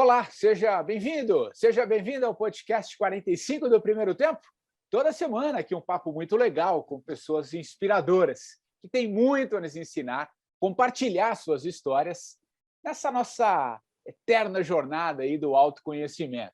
Olá, seja bem-vindo ao podcast 45 do Primeiro Tempo. Toda semana aqui um papo muito legal com pessoas inspiradoras, que têm muito a nos ensinar, compartilhar suas histórias nessa nossa eterna jornada aí do autoconhecimento.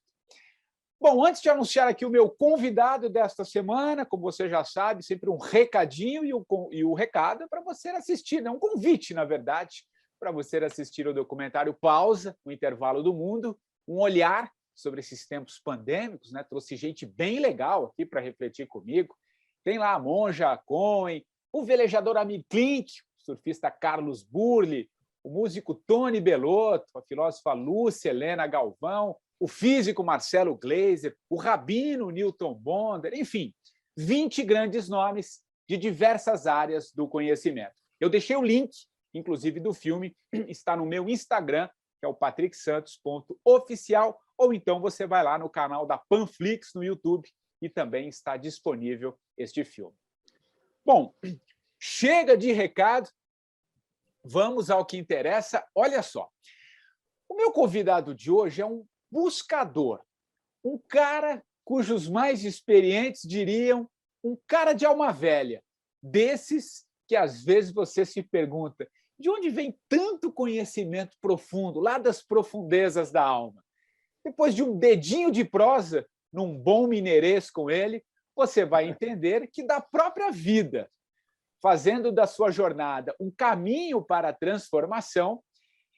Bom, antes de anunciar aqui o meu convidado desta semana, como você já sabe, sempre um recadinho e o recado é para você assistir, né? Um convite, na verdade, para você assistir o documentário Pausa, o Intervalo do Mundo, um olhar sobre esses tempos pandêmicos, né? Trouxe gente bem legal aqui para refletir comigo. Tem lá a Monja Cohen, o velejador Amir Klink, o surfista Carlos Burle, o músico Tony Bellotto, a filósofa Lúcia Helena Galvão, o físico Marcelo Gleiser, o rabino Newton Bonder, enfim, 20 grandes nomes de diversas áreas do conhecimento. Eu deixei o link, inclusive, do filme, está no meu Instagram, que é o patricksantos.oficial, ou então você vai lá no canal da Panflix no YouTube e também está disponível este filme. Bom, chega de recado, vamos ao que interessa. Olha só, o meu convidado de hoje é um buscador, um cara cujos mais experientes diriam um cara de alma velha, desses que às vezes você se pergunta de onde vem tanto conhecimento profundo, lá das profundezas da alma. Depois de um dedinho de prosa, num bom mineirês com ele, você vai entender que da própria vida, fazendo da sua jornada um caminho para a transformação,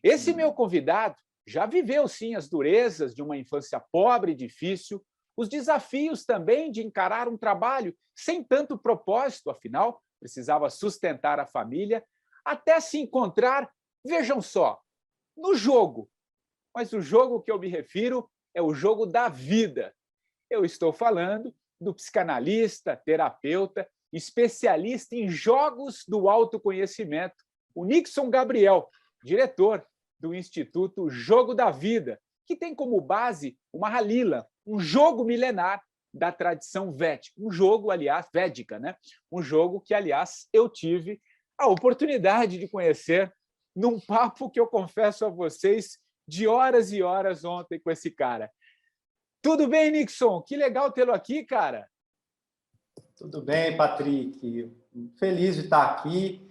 esse meu convidado já viveu, sim, as durezas de uma infância pobre e difícil, os desafios também de encarar um trabalho sem tanto propósito, afinal, precisava sustentar a família, até se encontrar, vejam só, no jogo. Mas o jogo que eu me refiro é o jogo da vida. Eu estou falando do psicanalista, terapeuta, especialista em jogos do autoconhecimento, o Nixon Gabriel, diretor do Instituto Jogo da Vida, que tem como base uma Halila, um jogo milenar da tradição védica. Um jogo, aliás, védica, né? Um jogo que, aliás, eu tive a oportunidade de conhecer num papo que eu confesso a vocês de horas e horas ontem com esse cara. Tudo bem, Nixon? Que legal tê-lo aqui, cara. Tudo bem, Patrick. Feliz de estar aqui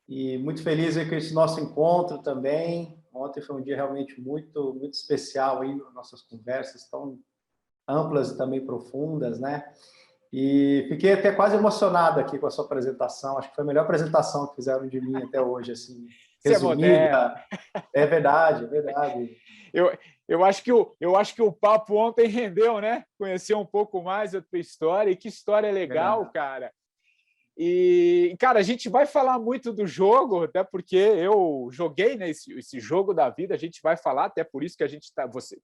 e muito feliz com esse nosso encontro também. Ontem foi um dia realmente muito especial aí, nossas conversas tão amplas e também profundas, né? E fiquei até quase emocionado aqui com a sua apresentação. Acho que foi a melhor apresentação que fizeram de mim até hoje, assim, Você é moderno. resumida. É verdade, é verdade. Eu acho que o papo ontem rendeu, né? Conhecer um pouco mais da tua história. E que história legal, Verdade. cara. E, cara, a gente vai falar muito do jogo, até porque eu joguei, né, esse jogo da vida, a gente vai falar, até por isso que a gente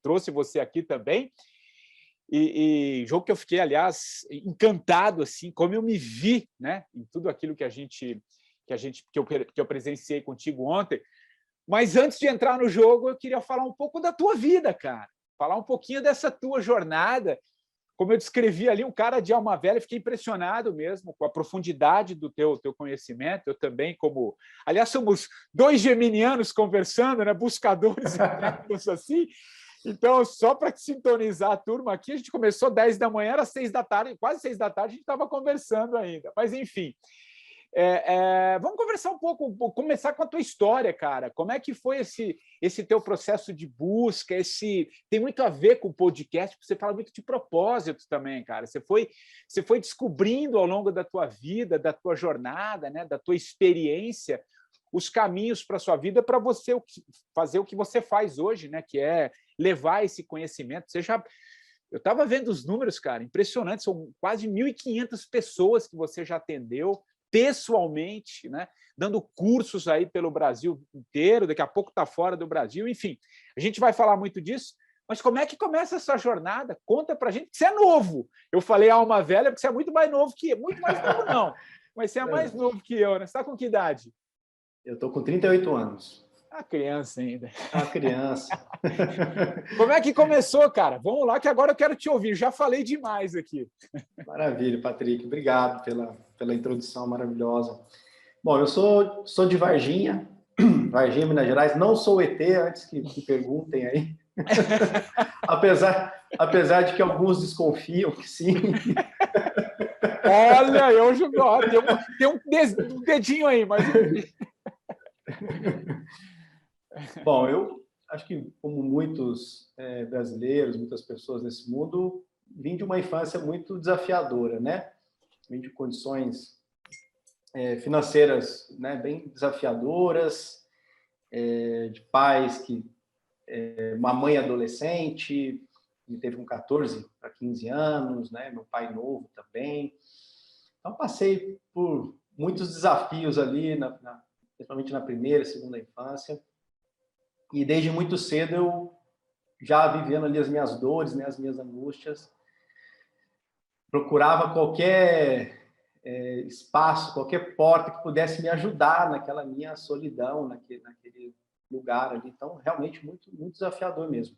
trouxe você aqui também. E jogo que eu fiquei, aliás, encantado, assim, como eu me vi, né, em tudo aquilo que eu presenciei contigo ontem. Mas antes de entrar no jogo, eu queria falar um pouco da tua vida, cara. Falar um pouquinho dessa tua jornada. Como eu descrevi ali, um cara de alma velha, fiquei impressionado mesmo com a profundidade do teu conhecimento. Eu também, como... Aliás, somos dois geminianos conversando, né? Buscadores assim. Então, só para sintonizar a turma aqui, a gente começou 10 da manhã, era 6 da tarde, quase 6 da tarde, a gente estava conversando ainda. Mas, enfim, vamos conversar um pouco, começar com a tua história, cara. Como é que foi esse teu processo de busca? Tem muito a ver com o podcast, porque você fala muito de propósito também, cara. Você foi descobrindo ao longo da tua vida, da tua jornada, né, da tua experiência, os caminhos para a sua vida para você fazer o que você faz hoje, né, que é levar esse conhecimento. Eu estava vendo os números, cara, impressionantes. São quase 1.500 pessoas que você já atendeu pessoalmente, né? Dando cursos aí pelo Brasil inteiro, daqui a pouco está fora do Brasil, enfim. A gente vai falar muito disso, mas como é que começa essa jornada? Conta para a gente, você é novo. Eu falei alma velha, porque você é muito mais novo que eu. Muito mais novo, não. Mas você é mais novo que eu, né? Você está com que idade? Eu estou com 38 anos. A criança ainda. A criança. Como é que começou, cara? Vamos lá, que agora eu quero te ouvir. Já falei demais aqui. Maravilha, Patrick. Obrigado pela introdução maravilhosa. Bom, eu sou de Varginha, Minas Gerais. Não sou ET, antes que perguntem aí. apesar de que alguns desconfiam que sim. Olha, eu jogo, tem um dedinho aí, mas... Bom, eu acho que, como muitos brasileiros, muitas pessoas nesse mundo, vim de uma infância muito desafiadora, né? Vim de condições financeiras, né, bem desafiadoras, de pais que... uma mãe adolescente, me teve com 14 para 15 anos, né? Meu pai novo também. Então, passei por muitos desafios ali, principalmente na primeira, segunda infância. E desde muito cedo eu já vivendo ali as minhas dores, né, as minhas angústias, procurava qualquer espaço, qualquer porta que pudesse me ajudar naquela minha solidão, naquele lugar ali. Então, realmente muito, muito desafiador mesmo.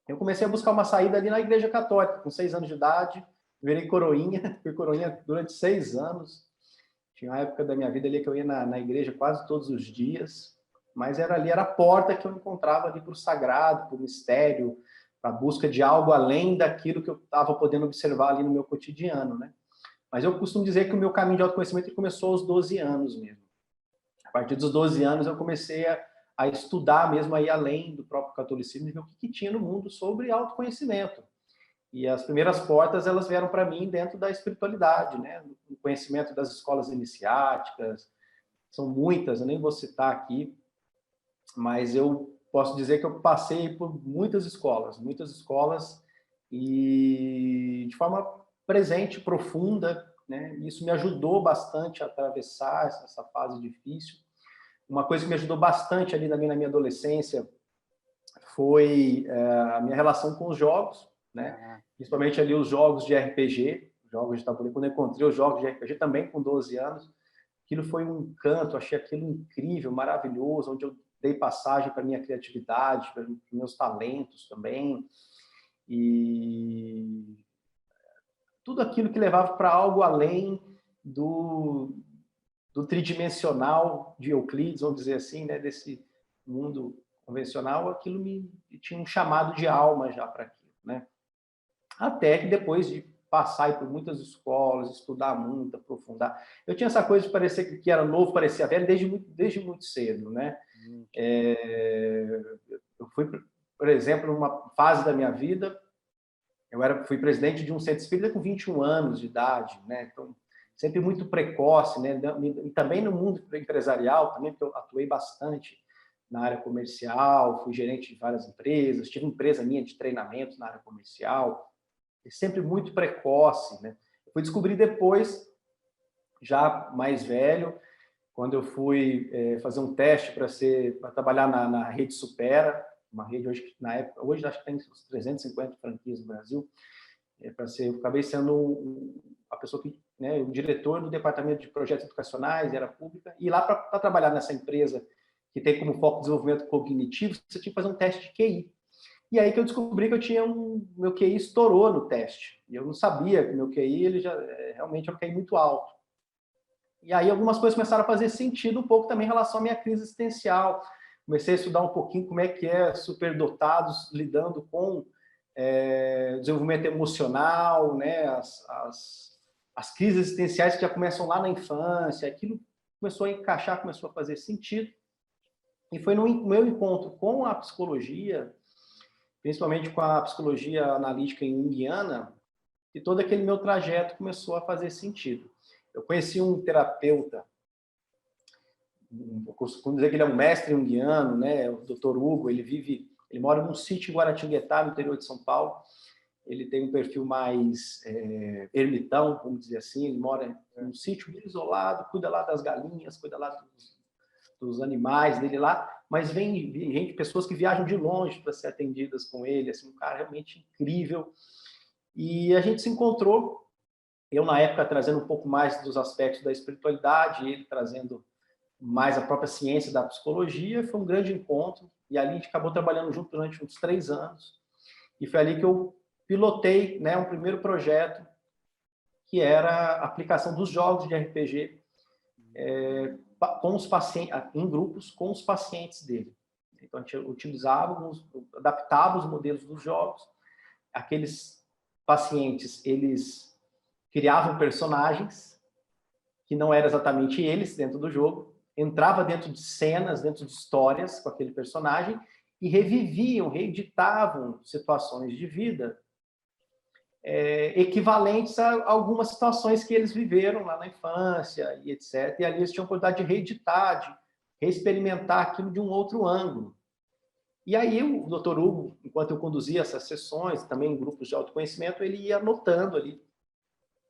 Eu comecei a buscar uma saída ali na Igreja Católica, com 6 anos de idade, virei coroinha, fui coroinha durante 6 anos. Tinha uma época da minha vida ali que eu ia na igreja quase todos os dias, mas era a porta que eu encontrava ali para o sagrado, para o mistério, para a busca de algo além daquilo que eu estava podendo observar ali no meu cotidiano, né? Mas eu costumo dizer que o meu caminho de autoconhecimento começou aos 12 anos mesmo. A partir dos 12 anos eu comecei a estudar mesmo aí além do próprio catolicismo e ver o que tinha no mundo sobre autoconhecimento. E as primeiras portas, elas vieram para mim dentro da espiritualidade, né? O conhecimento das escolas iniciáticas, são muitas, eu nem vou citar aqui, mas eu posso dizer que eu passei por muitas escolas, e de forma presente, profunda, né? Isso me ajudou bastante a atravessar essa fase difícil. Uma coisa que me ajudou bastante ali na minha adolescência foi a minha relação com os jogos, né? Principalmente ali os jogos de RPG, jogos de tabuleiro. Quando eu encontrei os jogos de RPG também com 12 anos, aquilo foi um encanto, achei aquilo incrível, maravilhoso, onde eu dei passagem para a minha criatividade, para os meus talentos também, e tudo aquilo que levava para algo além do tridimensional de Euclides, vamos dizer assim, né, desse mundo convencional, aquilo me tinha um chamado de alma já para aquilo, né? Até que depois de passar por muitas escolas, estudar muito, aprofundar, eu tinha essa coisa de parecer que era novo, parecia velho desde muito cedo, né? Eu fui, por exemplo, numa fase da minha vida, fui presidente de um centro espírita com 21 anos de idade, né? Então, sempre muito precoce, né? E também no mundo empresarial, também, porque eu atuei bastante na área comercial, fui gerente de várias empresas, tive empresa minha de treinamento na área comercial, e sempre muito precoce, né? Eu fui descobrir depois, já mais velho, quando eu fui fazer um teste para trabalhar na rede Supera, uma rede hoje, na época, hoje acho que tem uns 350 franquias no Brasil, eu acabei sendo a pessoa que, né, o diretor do departamento de projetos educacionais, era pública, e lá para trabalhar nessa empresa que tem como foco desenvolvimento cognitivo, você tinha que fazer um teste de QI. E aí que eu descobri que eu tinha meu QI estourou no teste. E eu não sabia que meu QI ele já realmente é um QI muito alto. E aí algumas coisas começaram a fazer sentido um pouco também em relação à minha crise existencial. Comecei a estudar um pouquinho como é que superdotados lidando com desenvolvimento emocional, né? As crises existenciais que já começam lá na infância. Aquilo começou a encaixar, começou a fazer sentido. E foi no meu encontro com a psicologia, principalmente com a psicologia analítica junguiana, que todo aquele meu trajeto começou a fazer sentido. Eu conheci um terapeuta, eu costumo dizer que ele é um mestre junguiano, né? O Dr. Hugo, ele mora num sítio em Guaratinguetá, no interior de São Paulo. Ele tem um perfil mais ermitão, vamos dizer assim. Ele mora num sítio bem isolado, cuida lá das galinhas, cuida lá dos animais dele lá, mas vem gente, pessoas que viajam de longe para ser atendidas com ele, assim, um cara realmente incrível. E a gente se encontrou, eu na época trazendo um pouco mais dos aspectos da espiritualidade, ele trazendo mais a própria ciência da psicologia. Foi um grande encontro, e ali a gente acabou trabalhando junto durante uns 3 anos, e foi ali que eu pilotei, né, um primeiro projeto, que era a aplicação dos jogos de RPG com os pacientes, em grupos com os pacientes dele. Então, a gente adaptava os modelos dos jogos. Aqueles pacientes, eles criavam personagens que não eram exatamente eles dentro do jogo, entrava dentro de cenas, dentro de histórias com aquele personagem e reeditavam situações de vida equivalentes a algumas situações que eles viveram lá na infância e etc. E ali eles tinham a oportunidade de reeditar, de reexperimentar aquilo de um outro ângulo. E aí o Dr. Hugo, enquanto eu conduzia essas sessões, também em grupos de autoconhecimento, ele ia anotando ali.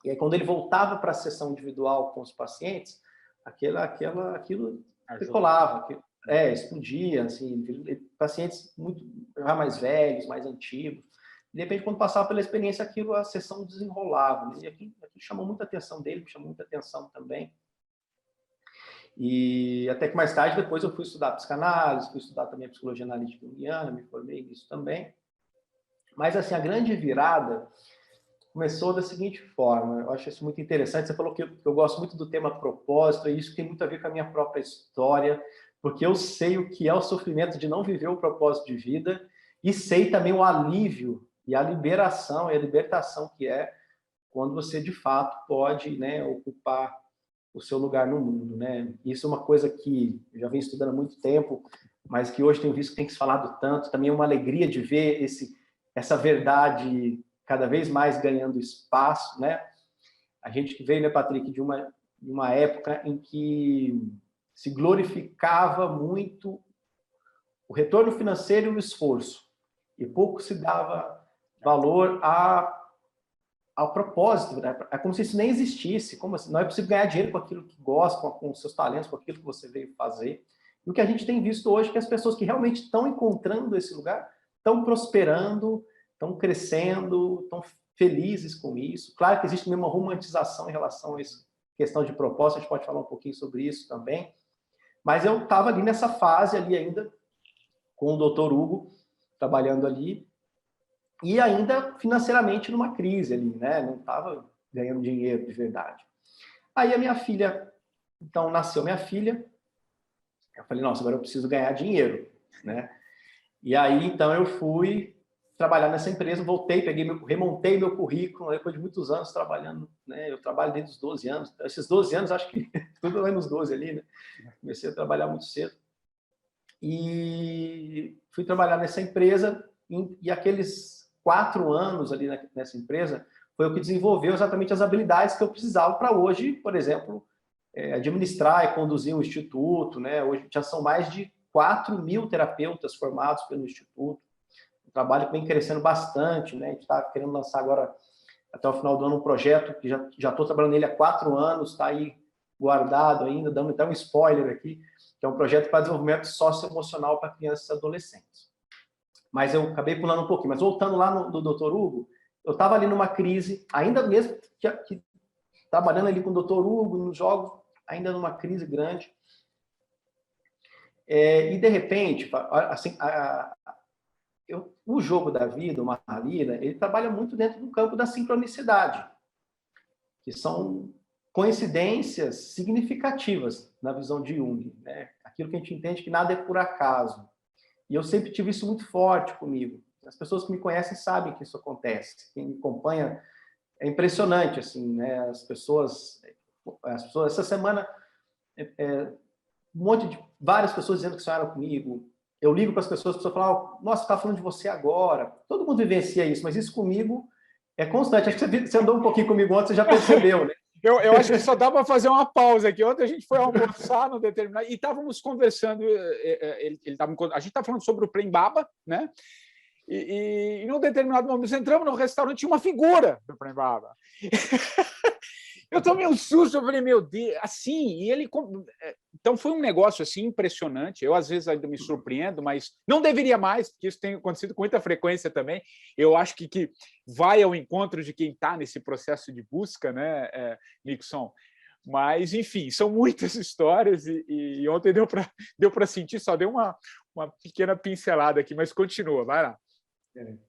E aí quando ele voltava para a sessão individual com os pacientes, aquilo decolava, explodia, assim, pacientes muito já mais velhos, mais antigos. De repente, quando passava pela experiência, a sessão desenrolava. Né? E aquilo chamou muita atenção dele, me chamou muita atenção também. E até que mais tarde, depois eu fui estudar psicanálise, fui estudar também a psicologia analítica junguiana, me formei nisso também. Mas, assim, a grande virada começou da seguinte forma, eu acho isso muito interessante, você falou que eu gosto muito do tema propósito, e isso tem muito a ver com a minha própria história, porque eu sei o que é o sofrimento de não viver o propósito de vida, e sei também o alívio e a liberação e a libertação que é quando você, de fato, pode, né, ocupar o seu lugar no mundo, né? Isso é uma coisa que eu já venho estudando há muito tempo, mas que hoje tenho visto que tem que se falado tanto. Também é uma alegria de ver essa verdade cada vez mais ganhando espaço, né? A gente que veio, né, Patrick, de uma época em que se glorificava muito o retorno financeiro e o esforço, e pouco se dava valor ao propósito, né? É como se isso nem existisse, como assim? Não é possível ganhar dinheiro com aquilo que gosta, com os seus talentos, com aquilo que você veio fazer. E o que a gente tem visto hoje é que as pessoas que realmente estão encontrando esse lugar estão prosperando, estão crescendo, estão felizes com isso. Claro que existe mesmo uma romantização em relação a essa questão de propósito, a gente pode falar um pouquinho sobre isso também. Mas eu estava ali nessa fase ali ainda, com o Dr. Hugo, trabalhando ali, e ainda financeiramente numa crise ali, né? Não estava ganhando dinheiro de verdade. Aí a minha filha, então nasceu minha filha, eu falei, nossa, agora eu preciso ganhar dinheiro, né? E aí então eu fui trabalhar nessa empresa, voltei, remontei meu currículo, depois de muitos anos trabalhando, né? Eu trabalho desde os 12 anos, esses 12 anos acho que tudo é nos 12 ali, né? Comecei a trabalhar muito cedo. E fui trabalhar nessa empresa e aqueles 4 anos ali nessa empresa foi o que desenvolveu exatamente as habilidades que eu precisava para hoje, por exemplo, administrar e conduzir um instituto, né? Hoje já são mais de 4.000 terapeutas formados pelo instituto, um trabalho que vem crescendo bastante, né? A gente está querendo lançar agora, até o final do ano, um projeto que já estou trabalhando nele há 4 anos, está aí guardado ainda, dando até um spoiler aqui, que é um projeto para desenvolvimento socioemocional para crianças e adolescentes. Mas eu acabei pulando um pouquinho. Mas voltando lá no Dr. Hugo, eu estava ali numa crise, ainda mesmo que trabalhando ali com o Dr. Hugo, nos jogos, ainda numa crise grande. E, de repente, assim, o jogo da vida, o Mahalila, ele trabalha muito dentro do campo da sincronicidade, que são coincidências significativas na visão de Jung, né? Aquilo que a gente entende que nada é por acaso. E eu sempre tive isso muito forte comigo. As pessoas que me conhecem sabem que isso acontece. Quem me acompanha é impressionante, assim, né? As pessoas essa semana, várias pessoas dizendo que sonharam comigo. Eu ligo para as pessoas falam, nossa, está falando de você agora. Todo mundo vivencia isso, mas isso comigo é constante. Acho que você andou um pouquinho comigo ontem, você já percebeu, né? Eu acho que só dá para fazer uma pausa aqui. Ontem a gente foi almoçar no determinado e estávamos conversando. A gente estava falando sobre o Prem Baba, né? E num determinado momento, entramos no restaurante, tinha uma figura do Prem Baba. Eu tomei um susto, eu falei, meu Deus, assim, e ele... Então, foi um negócio, assim, impressionante. Eu, às vezes, ainda me surpreendo, mas não deveria mais, porque isso tem acontecido com muita frequência também. Eu acho que vai ao encontro de quem está nesse processo de busca, né, Nixon? Mas, enfim, são muitas histórias e ontem deu para sentir, só deu uma pequena pincelada aqui, mas continua, vai lá.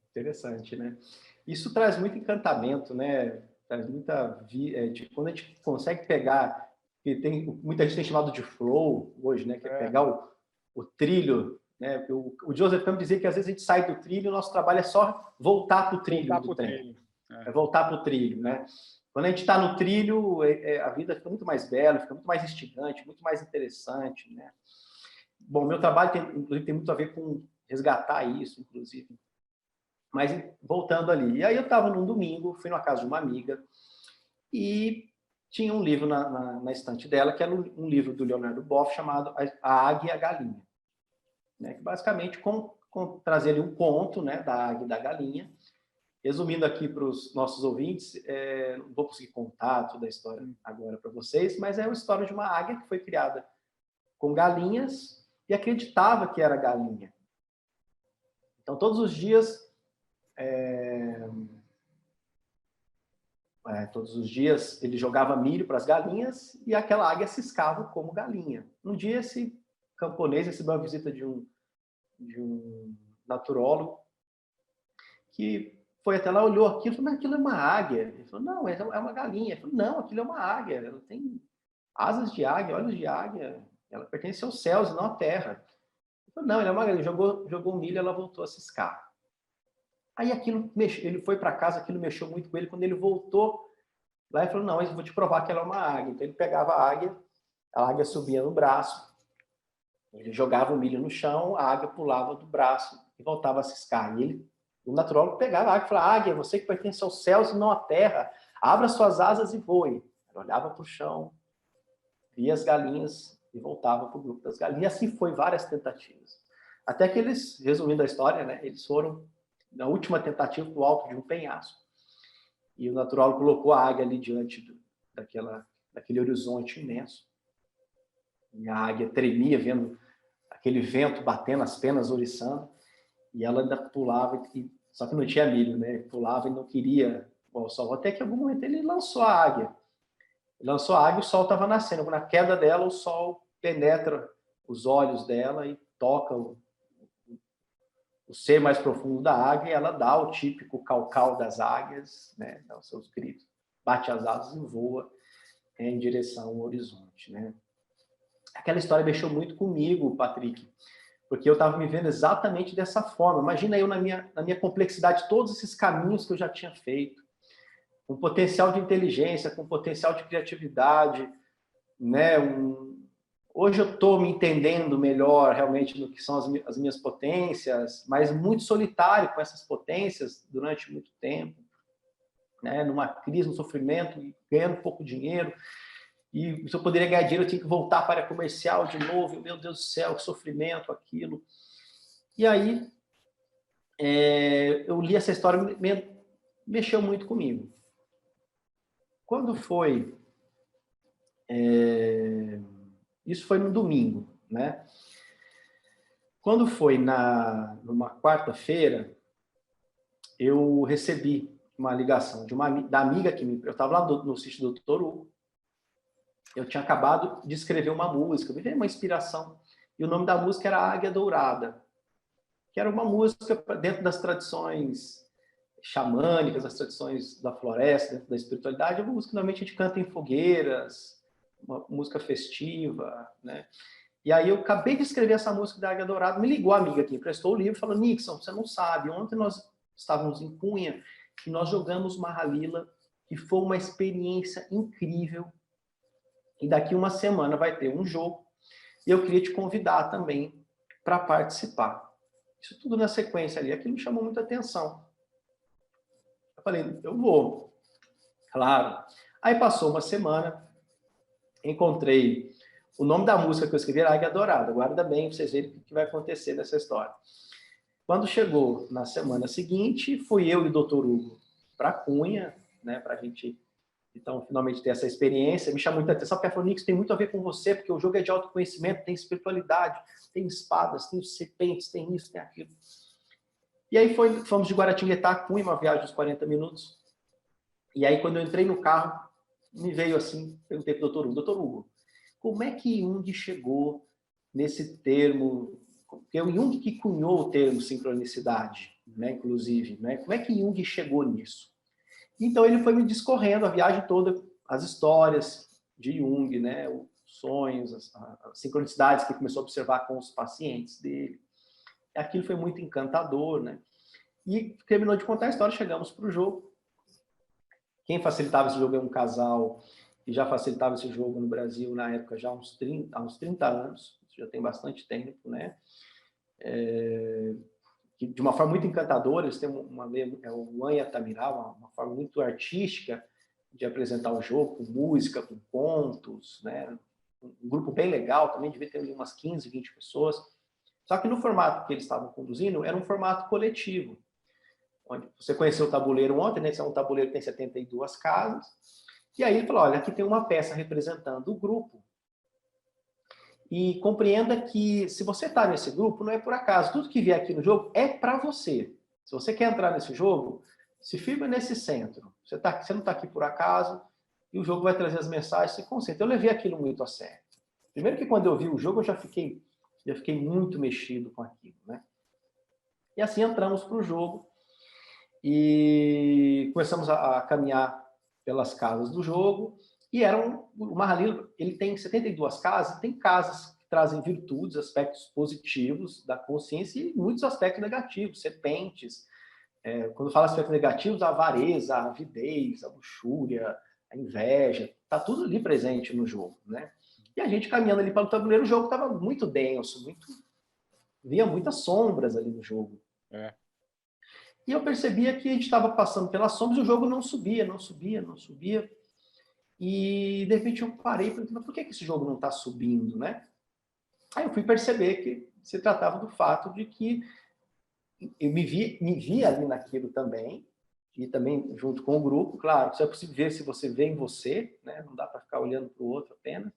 Interessante, né? Isso traz muito encantamento, né? Traz muita quando a gente consegue pegar, que muita gente tem chamado de flow hoje, né? Que é pegar o trilho né? O Joseph Campbell dizia que às vezes a gente sai do trilho, o nosso trabalho é só voltar para o trilho do trem. É voltar para o trilho, né? Quando a gente está no trilho, a vida fica muito mais bela, fica muito mais instigante, muito mais interessante, né? Bom, meu trabalho, inclusive, tem muito a ver com resgatar isso, inclusive. Mas, voltando ali. E aí eu estava num domingo, fui na casa de uma amiga, e tinha um livro na estante dela, que era um livro do Leonardo Boff, chamado A Águia e a Galinha. Né? Que basicamente trazia ali um conto, né, da águia e da galinha. Resumindo aqui para os nossos ouvintes, não vou conseguir contar toda a história agora para vocês, mas é uma história de uma águia que foi criada com galinhas e acreditava que era galinha. Então, todos os dias, ele jogava milho para as galinhas e aquela águia ciscava como galinha. Um dia, esse camponês recebeu a visita de um naturólogo que foi até lá, olhou aquilo e falou, mas aquilo é uma águia. Ele falou, não, é uma galinha. Ele falou, não, aquilo é uma águia. Ela tem asas de águia, olhos de águia. Ela pertence aos céus e não à terra. Ele falou, não, ele é uma galinha. Jogou milho e ela voltou a ciscar. Aí aquilo ele foi para casa, aquilo mexeu muito com ele. Quando ele voltou lá, ele falou, não, eu vou te provar que ela é uma águia. Então ele pegava a águia subia no braço, ele jogava o milho no chão, a águia pulava do braço e voltava a ciscar. E o naturólogo pegava a águia e falava, águia, você que pertence aos céus e não à terra, abra suas asas e voe. Ela olhava para o chão, via as galinhas e voltava para o grupo das galinhas. E assim foi várias tentativas. Até que eles, resumindo a história, né, eles foram, na última tentativa, para o alto de um penhasco. E o naturólogo colocou a águia ali diante daquele horizonte imenso. E a águia tremia, vendo aquele vento batendo, as penas ouriçando. E ela ainda pulava, só que não tinha milho, né? Pulava e não queria o sol. Até que em algum momento ele lançou a águia. Ele lançou a águia e o sol estava nascendo. Na queda dela, o sol penetra os olhos dela e toca o ser mais profundo da águia, e ela dá o típico cau-cau das águias, né? Dá os seus gritos, bate as asas e voa em direção ao horizonte, né? Aquela história mexeu muito comigo, Patrick, porque eu estava me vendo exatamente dessa forma. Imagina eu na minha complexidade, todos esses caminhos que eu já tinha feito, com potencial de inteligência, com potencial de criatividade, né? Hoje eu estou me entendendo melhor realmente no que são as minhas potências, mas muito solitário com essas potências durante muito tempo, né? Numa crise, no sofrimento, ganhando pouco dinheiro. E se eu poderia ganhar dinheiro, eu tinha que voltar para a área comercial de novo. Meu Deus do céu, que sofrimento aquilo. E aí, eu li essa história, mexeu muito comigo. Quando foi... isso foi no domingo, né? Quando foi numa quarta-feira, eu recebi uma ligação da amiga que eu estava lá no sítio do Dr. Hugo. Eu tinha acabado de escrever uma música, me veio uma inspiração. E o nome da música era Águia Dourada, que era uma música dentro das tradições xamânicas, das tradições da floresta, dentro da espiritualidade. É uma música que normalmente a gente canta em fogueiras, uma música festiva, né? E aí eu acabei de escrever essa música da Águia Dourada, me ligou a amiga que emprestou o livro, falou, Nixon, você não sabe, ontem nós estávamos em Cunha e nós jogamos Mahalila, e foi uma experiência incrível. E daqui uma semana vai ter um jogo, e eu queria te convidar também para participar. Isso tudo na sequência ali, aquilo me chamou muita atenção. Eu falei, eu vou. Claro. Aí passou uma semana, encontrei o nome da música que eu escrevi era Águia Dourada. Guarda bem para vocês verem o que vai acontecer nessa história. Quando chegou na semana seguinte, fui eu e o Dr. Hugo para Cunha, né, para a gente, então, finalmente ter essa experiência. Me chamou muita atenção, porque a Fonix tem muito a ver com você, porque o jogo é de autoconhecimento, tem espiritualidade, tem espadas, tem serpentes, tem isso, tem aquilo. E aí fomos de Guaratinguetá a Cunha, uma viagem de 40 minutos. E aí, quando eu entrei no carro, me veio assim, perguntei para o Dr. Hugo, como é que Jung chegou nesse termo? Porque é o Jung que cunhou o termo sincronicidade, né, inclusive. Né? Como é que Jung chegou nisso? Então, ele foi me discorrendo a viagem toda, as histórias de Jung, né, os sonhos, as sincronicidades que ele começou a observar com os pacientes dele. Aquilo foi muito encantador, né? E terminou de contar a história, chegamos para o jogo. Quem facilitava esse jogo é um casal que já facilitava esse jogo no Brasil na época já há uns 30 anos, já tem bastante tempo, né? De uma forma muito encantadora, eles têm o Anya Tamirá, uma forma muito artística de apresentar o jogo, com música, com contos, né? Um grupo bem legal, também devia ter umas 15, 20 pessoas. Só que no formato que eles estavam conduzindo, era um formato coletivo. Onde você conheceu o tabuleiro ontem, né? Esse é um tabuleiro que tem 72 casas. E aí ele falou, olha, aqui tem uma peça representando o grupo. E compreenda que se você está nesse grupo, não é por acaso. Tudo que vier aqui no jogo é para você. Se você quer entrar nesse jogo, se firma nesse centro. Você não está aqui por acaso, e o jogo vai trazer as mensagens, se concentra. Eu levei aquilo muito a sério. Primeiro que quando eu vi o jogo, eu já fiquei muito mexido com aquilo, né? E assim entramos para o jogo e começamos a caminhar pelas casas do jogo. E o Mahalila, ele tem 72 casas, tem casas que trazem virtudes, aspectos positivos da consciência e muitos aspectos negativos, serpentes. Quando fala aspectos negativos, a avareza, a avidez, a luxúria, a inveja, está tudo ali presente no jogo, né? E a gente caminhando ali pelo tabuleiro, o jogo estava muito denso, via muitas sombras ali no jogo. E eu percebia que a gente estava passando pelas sombras e o jogo não subia, não subia, não subia. E, de repente, eu parei e falei, mas por que esse jogo não está subindo, né? Aí eu fui perceber que se tratava do fato de que eu me via ali naquilo também, e também junto com o grupo, claro, só é possível ver se você vê em você, né? Não dá para ficar olhando para o outro apenas.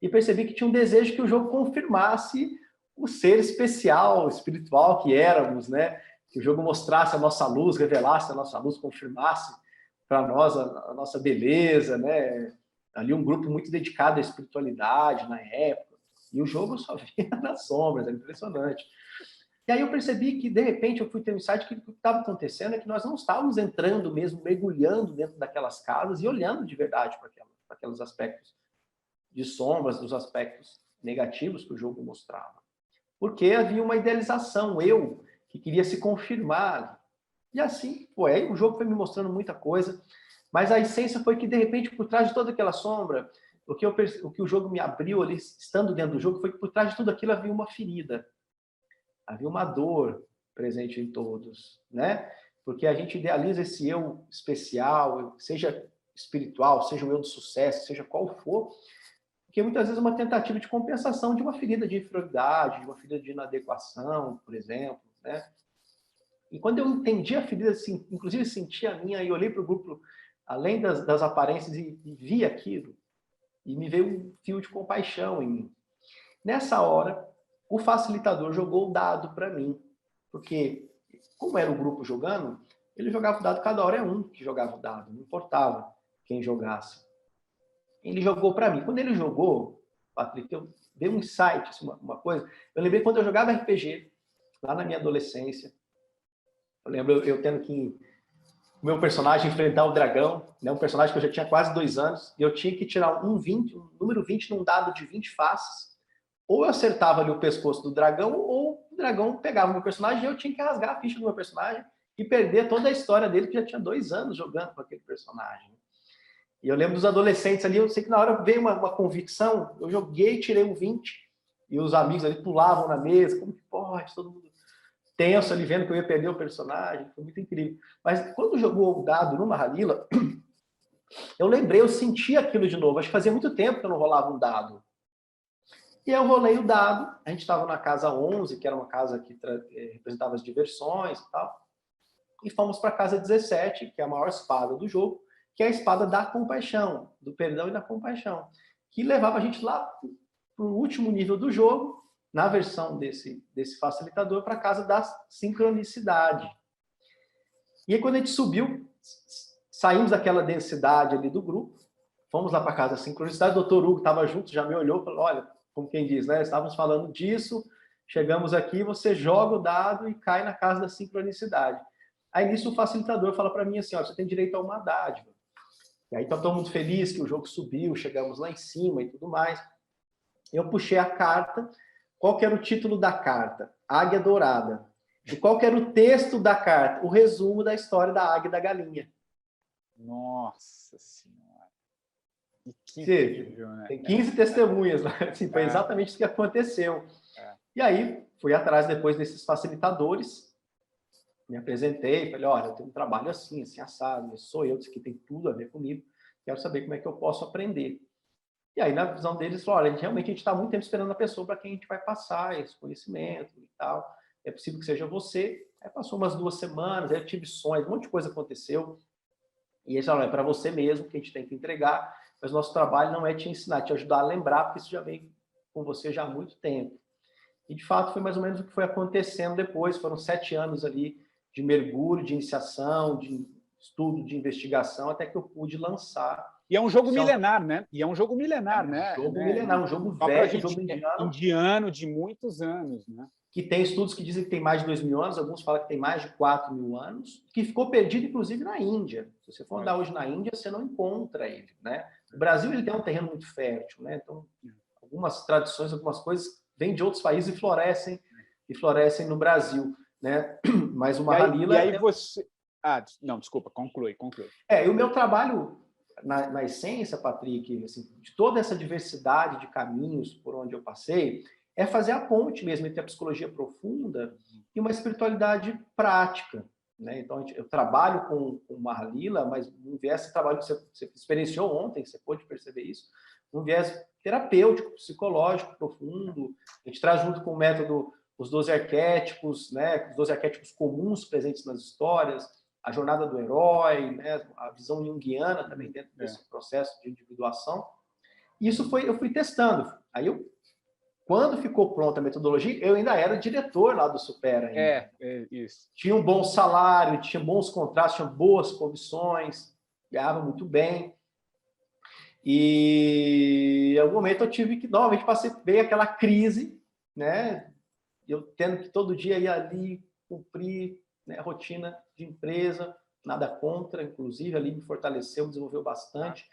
E percebi que tinha um desejo que o jogo confirmasse o ser especial, espiritual que éramos, né? Que o jogo mostrasse a nossa luz, revelasse a nossa luz, confirmasse para nós a nossa beleza, né? Ali um grupo muito dedicado à espiritualidade na época. E o jogo eu só via nas sombras, era impressionante. E aí eu percebi que, de repente, eu fui ter um insight que o que estava acontecendo é que nós não estávamos entrando mesmo, mergulhando dentro daquelas casas e olhando de verdade para aqueles aspectos de sombras, dos aspectos negativos que o jogo mostrava. Porque havia uma idealização, eu, que queria se confirmar. E assim foi. Aí o jogo foi me mostrando muita coisa, mas a essência foi que, de repente, por trás de toda aquela sombra, o que o jogo me abriu ali, estando dentro do jogo, foi que por trás de tudo aquilo havia uma ferida. Havia uma dor presente em todos, né? Porque a gente idealiza esse eu especial, seja espiritual, seja o eu do sucesso, seja qual for, porque muitas vezes é uma tentativa de compensação de uma ferida de inferioridade, de uma ferida de inadequação, por exemplo, né? E quando eu entendi a ferida, assim, inclusive senti a minha, e olhei para o grupo, além das aparências, e vi aquilo, e me veio um fio de compaixão em mim. Nessa hora, o facilitador jogou o dado para mim, porque, como era o grupo jogando, ele jogava o dado, cada hora é um que jogava o dado, não importava quem jogasse. Ele jogou para mim. Quando ele jogou, Patrick, eu dei um insight, assim, uma coisa. Eu lembrei quando eu jogava RPG, lá na minha adolescência. Eu lembro eu tendo que o meu personagem enfrentar o dragão, né, um personagem que eu já tinha quase 2 anos, e eu tinha que tirar um número 20 num dado de 20 faces. Ou eu acertava ali o pescoço do dragão, ou o dragão pegava o meu personagem e eu tinha que rasgar a ficha do meu personagem e perder toda a história dele, que já tinha 2 anos jogando com aquele personagem. E eu lembro dos adolescentes ali, eu sei que na hora veio uma convicção, eu joguei, tirei um 20, e os amigos ali pulavam na mesa, como que pode, todo mundo tenso ali, vendo que eu ia perder o personagem, foi muito incrível. Mas quando jogou o dado no Mahalila, eu lembrei, eu senti aquilo de novo, acho que fazia muito tempo que eu não rolava um dado. E eu rolei o dado, a gente estava na casa 11, que era uma casa que representava as diversões e tal, e fomos para a casa 17, que é a maior espada do jogo, que é a espada da compaixão, do perdão e da compaixão, que levava a gente lá para o último nível do jogo, na versão desse facilitador, para a casa da sincronicidade. E aí, quando a gente subiu, saímos daquela densidade ali do grupo, fomos lá para a casa da sincronicidade, o doutor Hugo estava junto, já me olhou e falou, olha, como quem diz, né? Estávamos falando disso, chegamos aqui, você joga o dado e cai na casa da sincronicidade. Aí nisso o facilitador fala para mim assim, ó, você tem direito a uma dádiva. E aí tá todo mundo feliz que o jogo subiu, chegamos lá em cima e tudo mais. Eu puxei a carta. Qual que era o título da carta? Águia Dourada. E qual que era o texto da carta? O resumo da história da águia e da galinha. Nossa Senhora! E que incrível, né? Tem 15 testemunhas lá. Assim, foi exatamente isso que aconteceu. E aí, fui atrás depois desses facilitadores, me apresentei, falei, olha, eu tenho um trabalho assim, assim, assado, sou eu, isso aqui tem tudo a ver comigo, quero saber como é que eu posso aprender. E aí, na visão deles, olha, realmente a gente está muito tempo esperando a pessoa para quem a gente vai passar esse conhecimento e tal, é possível que seja você. Aí passou umas 2 semanas, aí eu tive sonhos, um monte de coisa aconteceu, e eles falaram, é para você mesmo que a gente tem que entregar, mas nosso trabalho não é te ensinar, te ajudar a lembrar, porque isso já vem com você já há muito tempo. E, de fato, foi mais ou menos o que foi acontecendo depois. Foram 7 anos ali de mergulho, de iniciação, de estudo, de investigação, até que eu pude lançar. E é um jogo milenar, né? E é um jogo milenar, né? Um jogo milenar, um jogo velho, um jogo indiano de muitos anos, né? Que tem estudos que dizem que tem mais de 2.000 anos, alguns falam que tem mais de 4.000 anos, que ficou perdido, inclusive, na Índia. Se você for andar hoje na Índia, você não encontra ele, né? O Brasil ele tem um terreno muito fértil, né? Então, algumas tradições, algumas coisas vêm de outros países e florescem no Brasil, né? Mas o Mahalila... E aí você... não, desculpa, conclui. E o meu trabalho, na essência, Patrick, assim, de toda essa diversidade de caminhos por onde eu passei, é fazer a ponte mesmo entre a psicologia profunda e uma espiritualidade prática, né? Então, eu trabalho com o Mahalila, mas um viés de trabalho que você experienciou ontem, você pôde perceber isso, um viés terapêutico, psicológico, profundo. A gente traz junto com o método os 12 arquétipos, né? Os 12 arquétipos comuns presentes nas histórias, a jornada do herói, né? A visão junguiana também dentro desse processo de individuação. E isso eu fui testando. Aí quando ficou pronta a metodologia, eu ainda era diretor lá do Supera ainda. Isso. Tinha um bom salário, tinha bons contratos, tinha boas comissões, ganhava muito bem. E em algum momento eu tive que, novamente, veio aquela crise, né? Eu tendo que todo dia ir ali cumprir, né, rotina de empresa, nada contra, inclusive ali me fortaleceu, me desenvolveu bastante,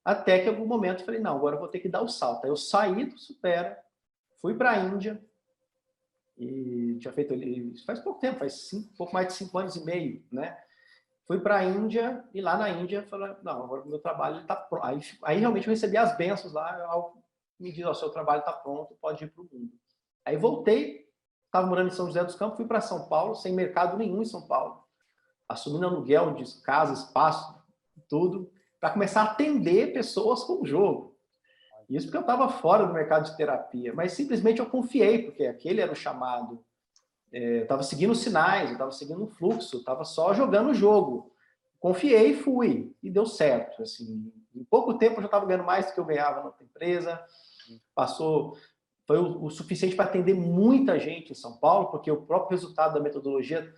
até que em algum momento eu falei, não, agora eu vou ter que dar o salto. Aí eu saí do Supera, fui para a Índia, e tinha feito isso faz pouco tempo, pouco mais de 5 anos e meio, né? Fui para a Índia, e lá na Índia, falei, não, agora o meu trabalho está pronto. Aí realmente eu recebi as bênçãos lá, me diz, o seu trabalho está pronto, pode ir para o mundo. Aí voltei, estava morando em São José dos Campos, fui para São Paulo, sem mercado nenhum em São Paulo, assumindo aluguel de casa, espaço, tudo, para começar a atender pessoas com o jogo. Isso porque eu estava fora do mercado de terapia, mas simplesmente eu confiei, porque aquele era o chamado. Eu estava seguindo os sinais, eu estava seguindo o fluxo, estava só jogando o jogo. Confiei e fui, e deu certo. Assim, em pouco tempo eu já estava ganhando mais do que eu ganhava na outra empresa. Foi o suficiente para atender muita gente em São Paulo, porque o próprio resultado da metodologia, não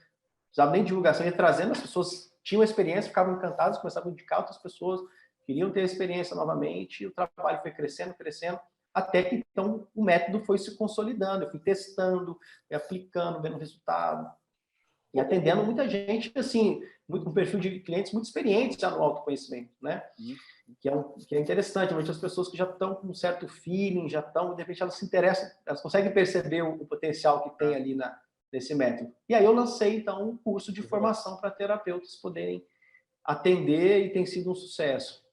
precisava nem de divulgação, ia trazendo, as pessoas tinham experiência, ficavam encantadas, começavam a indicar outras pessoas, queriam ter a experiência novamente, e o trabalho foi crescendo, até que então o método foi se consolidando. Eu fui testando, aplicando, vendo resultado, e atendendo muita gente, assim, um perfil de clientes muito experientes já no autoconhecimento, né? Que é interessante, muitas pessoas que já estão com um certo feeling, de repente elas se interessam, elas conseguem perceber o potencial que tem ali nesse método. E aí eu lancei, então, um curso de formação para terapeutas poderem atender, e tem sido um sucesso.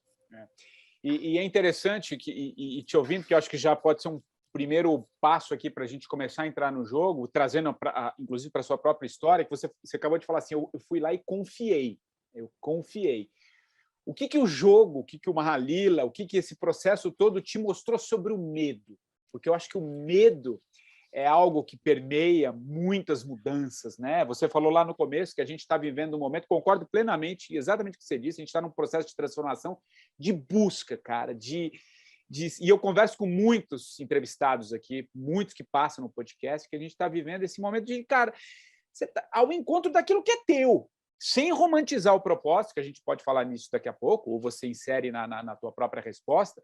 E é interessante, e te ouvindo, que eu acho que já pode ser um primeiro passo aqui para a gente começar a entrar no jogo, trazendo, inclusive, para a sua própria história, que você acabou de falar assim, eu fui lá e confiei. Eu confiei. O que o jogo, o que o Mahalila, o que esse processo todo te mostrou sobre o medo? Porque eu acho que o medo é algo que permeia muitas mudanças, né? Você falou lá no começo que a gente está vivendo um momento, concordo plenamente, exatamente o que você disse, a gente está num processo de transformação, de busca, cara, e eu converso com muitos entrevistados aqui, muitos que passam no podcast, que a gente está vivendo esse momento de, cara, você tá ao encontro daquilo que é teu, sem romantizar o propósito, que a gente pode falar nisso daqui a pouco, ou você insere na tua própria resposta,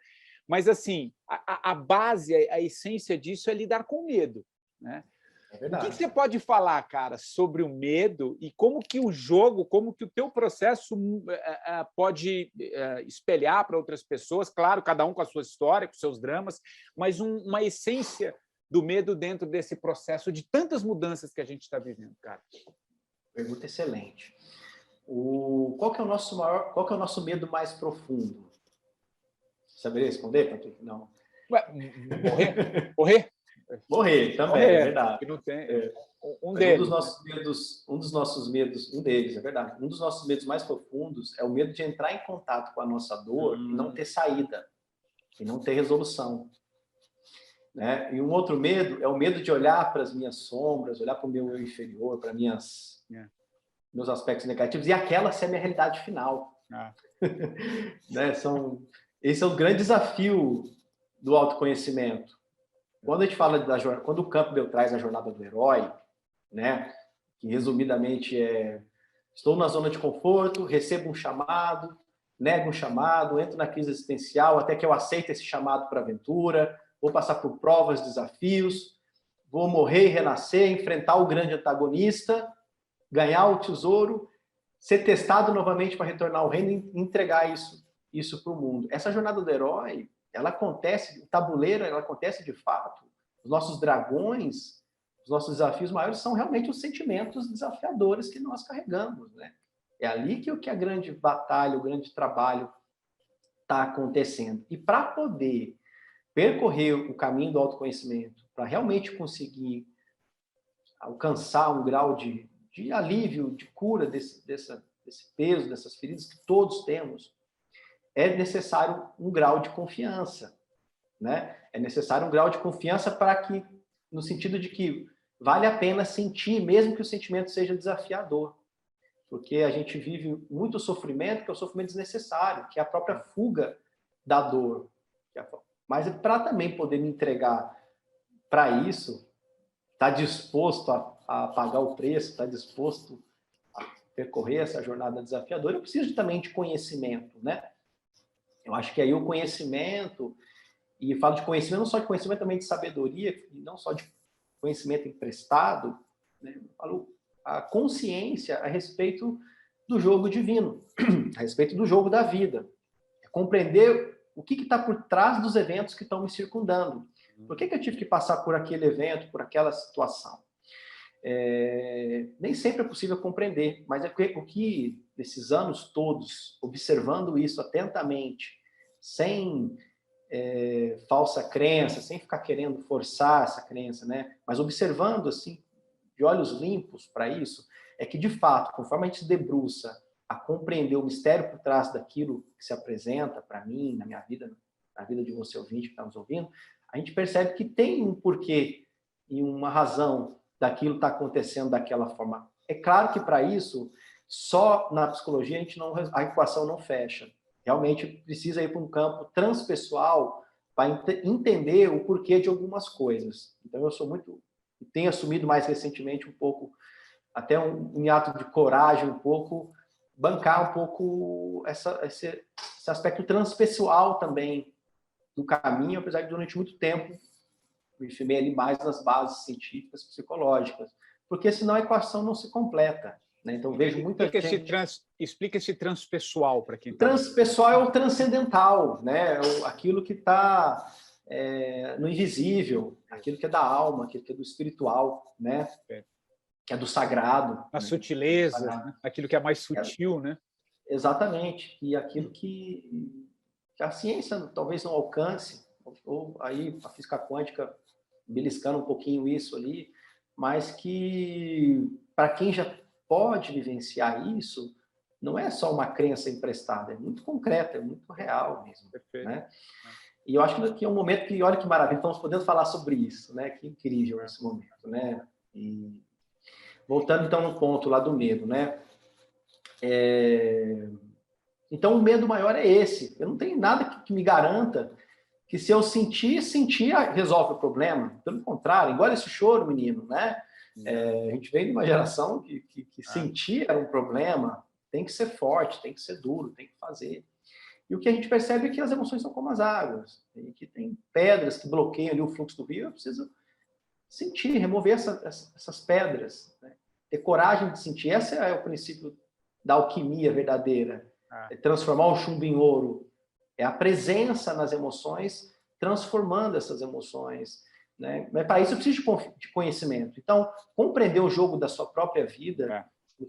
mas, assim, a base, a essência disso é lidar com medo, né? O que você pode falar, cara, sobre o medo e como que o jogo, como que o teu processo pode espelhar para outras pessoas? Claro, cada um com a sua história, com seus dramas, mas uma essência do medo dentro desse processo de tantas mudanças que a gente está vivendo, cara? Pergunta excelente. Qual que é o nosso medo mais profundo? Saberia responder, Patrick? Não. Ué, morrer? Morrer, também, Morrer, é verdade. que não tem. Um dos nossos medos, um deles, é verdade. Um dos nossos medos mais profundos é o medo de entrar em contato com a nossa dor e não ter saída, e não ter resolução. Né? E um outro medo é o medo de olhar para as minhas sombras, olhar para o meu eu inferior, para meus aspectos negativos, e aquela ser a minha realidade final. Né? Esse é o grande desafio do autoconhecimento. Quando a gente fala quando o Campbell traz a jornada do herói, né, que resumidamente estou na zona de conforto, recebo um chamado, nego um chamado, entro na crise existencial até que eu aceito esse chamado para a aventura, vou passar por provas, desafios, vou morrer e renascer, enfrentar o grande antagonista, ganhar o tesouro, ser testado novamente para retornar ao reino e entregar isso para o mundo. Essa jornada do herói, ela acontece, o tabuleiro, ela acontece de fato. Os nossos dragões, os nossos desafios maiores são realmente os sentimentos desafiadores que nós carregamos, né? É ali que a grande batalha, o grande trabalho está acontecendo. E para poder percorrer o caminho do autoconhecimento, para realmente conseguir alcançar um grau de alívio, de cura desse peso, dessas feridas que todos temos, é necessário um grau de confiança, né? É necessário um grau de confiança no sentido de que vale a pena sentir, mesmo que o sentimento seja desafiador. Porque a gente vive muito sofrimento, que é o sofrimento desnecessário, que é a própria fuga da dor. Mas para também poder me entregar para isso, estar disposto a pagar o preço, estar disposto a percorrer essa jornada desafiadora, eu preciso também de conhecimento, né? Eu acho que aí o conhecimento, e falo de conhecimento, não só de conhecimento, também de sabedoria, e não só de conhecimento emprestado, né? Eu falo a consciência a respeito do jogo divino, a respeito do jogo da vida. É compreender o que está por trás dos eventos que estão me circundando. Por que eu tive que passar por aquele evento, por aquela situação? Nem sempre é possível compreender, mas o que, nesses anos todos, observando isso atentamente, sem falsa crença, sem ficar querendo forçar essa crença, né? Mas observando assim, de olhos limpos para isso, é que, de fato, conforme a gente se debruça a compreender o mistério por trás daquilo que se apresenta para mim, na minha vida, na vida de você ouvinte que está nos ouvindo, a gente percebe que tem um porquê e uma razão daquilo estar acontecendo daquela forma. É claro que, para isso, só na psicologia a equação não fecha. Realmente precisa ir para um campo transpessoal para entender o porquê de algumas coisas. Então, tenho assumido mais recentemente um pouco, até um ato de coragem, um pouco, bancar um pouco esse aspecto transpessoal também do caminho, apesar de durante muito tempo me firmei ali mais nas bases científicas, psicológicas, porque senão a equação não se completa. Né? Então, vejo muita gente... Explica esse transpessoal para quem está... Transpessoal é o transcendental, né? Aquilo que está no invisível, aquilo que é da alma, aquilo que é do espiritual, né? Que é do sagrado. A sutileza, né? Aquilo que é mais sutil, né? Exatamente. E aquilo que a ciência talvez não alcance, ou aí a física quântica beliscando um pouquinho isso ali, mas que, para quem já pode vivenciar isso, não é só uma crença emprestada, é muito concreta, é muito real mesmo. Perfeito. Né? E eu acho que aqui é um momento que, olha que maravilha, estamos podendo falar sobre isso, né? Que incrível esse momento, né? E voltando então no ponto lá do medo, né? Então o medo maior é esse. Eu não tenho nada que me garanta que se eu sentir, resolve o problema. Pelo contrário, igual esse choro, menino, né? A gente vem de uma geração que sentir era um problema, tem que ser forte, tem que ser duro, tem que fazer. E o que a gente percebe é que as emoções são como as águas, e que tem pedras que bloqueiam ali o fluxo do rio, eu preciso sentir, remover essas pedras, né? Ter coragem de sentir. Esse é o princípio da alquimia verdadeira. É transformar o chumbo em ouro. É a presença nas emoções, transformando essas emoções, né? Mas para isso eu preciso de conhecimento. Então, compreender o jogo da sua própria vida,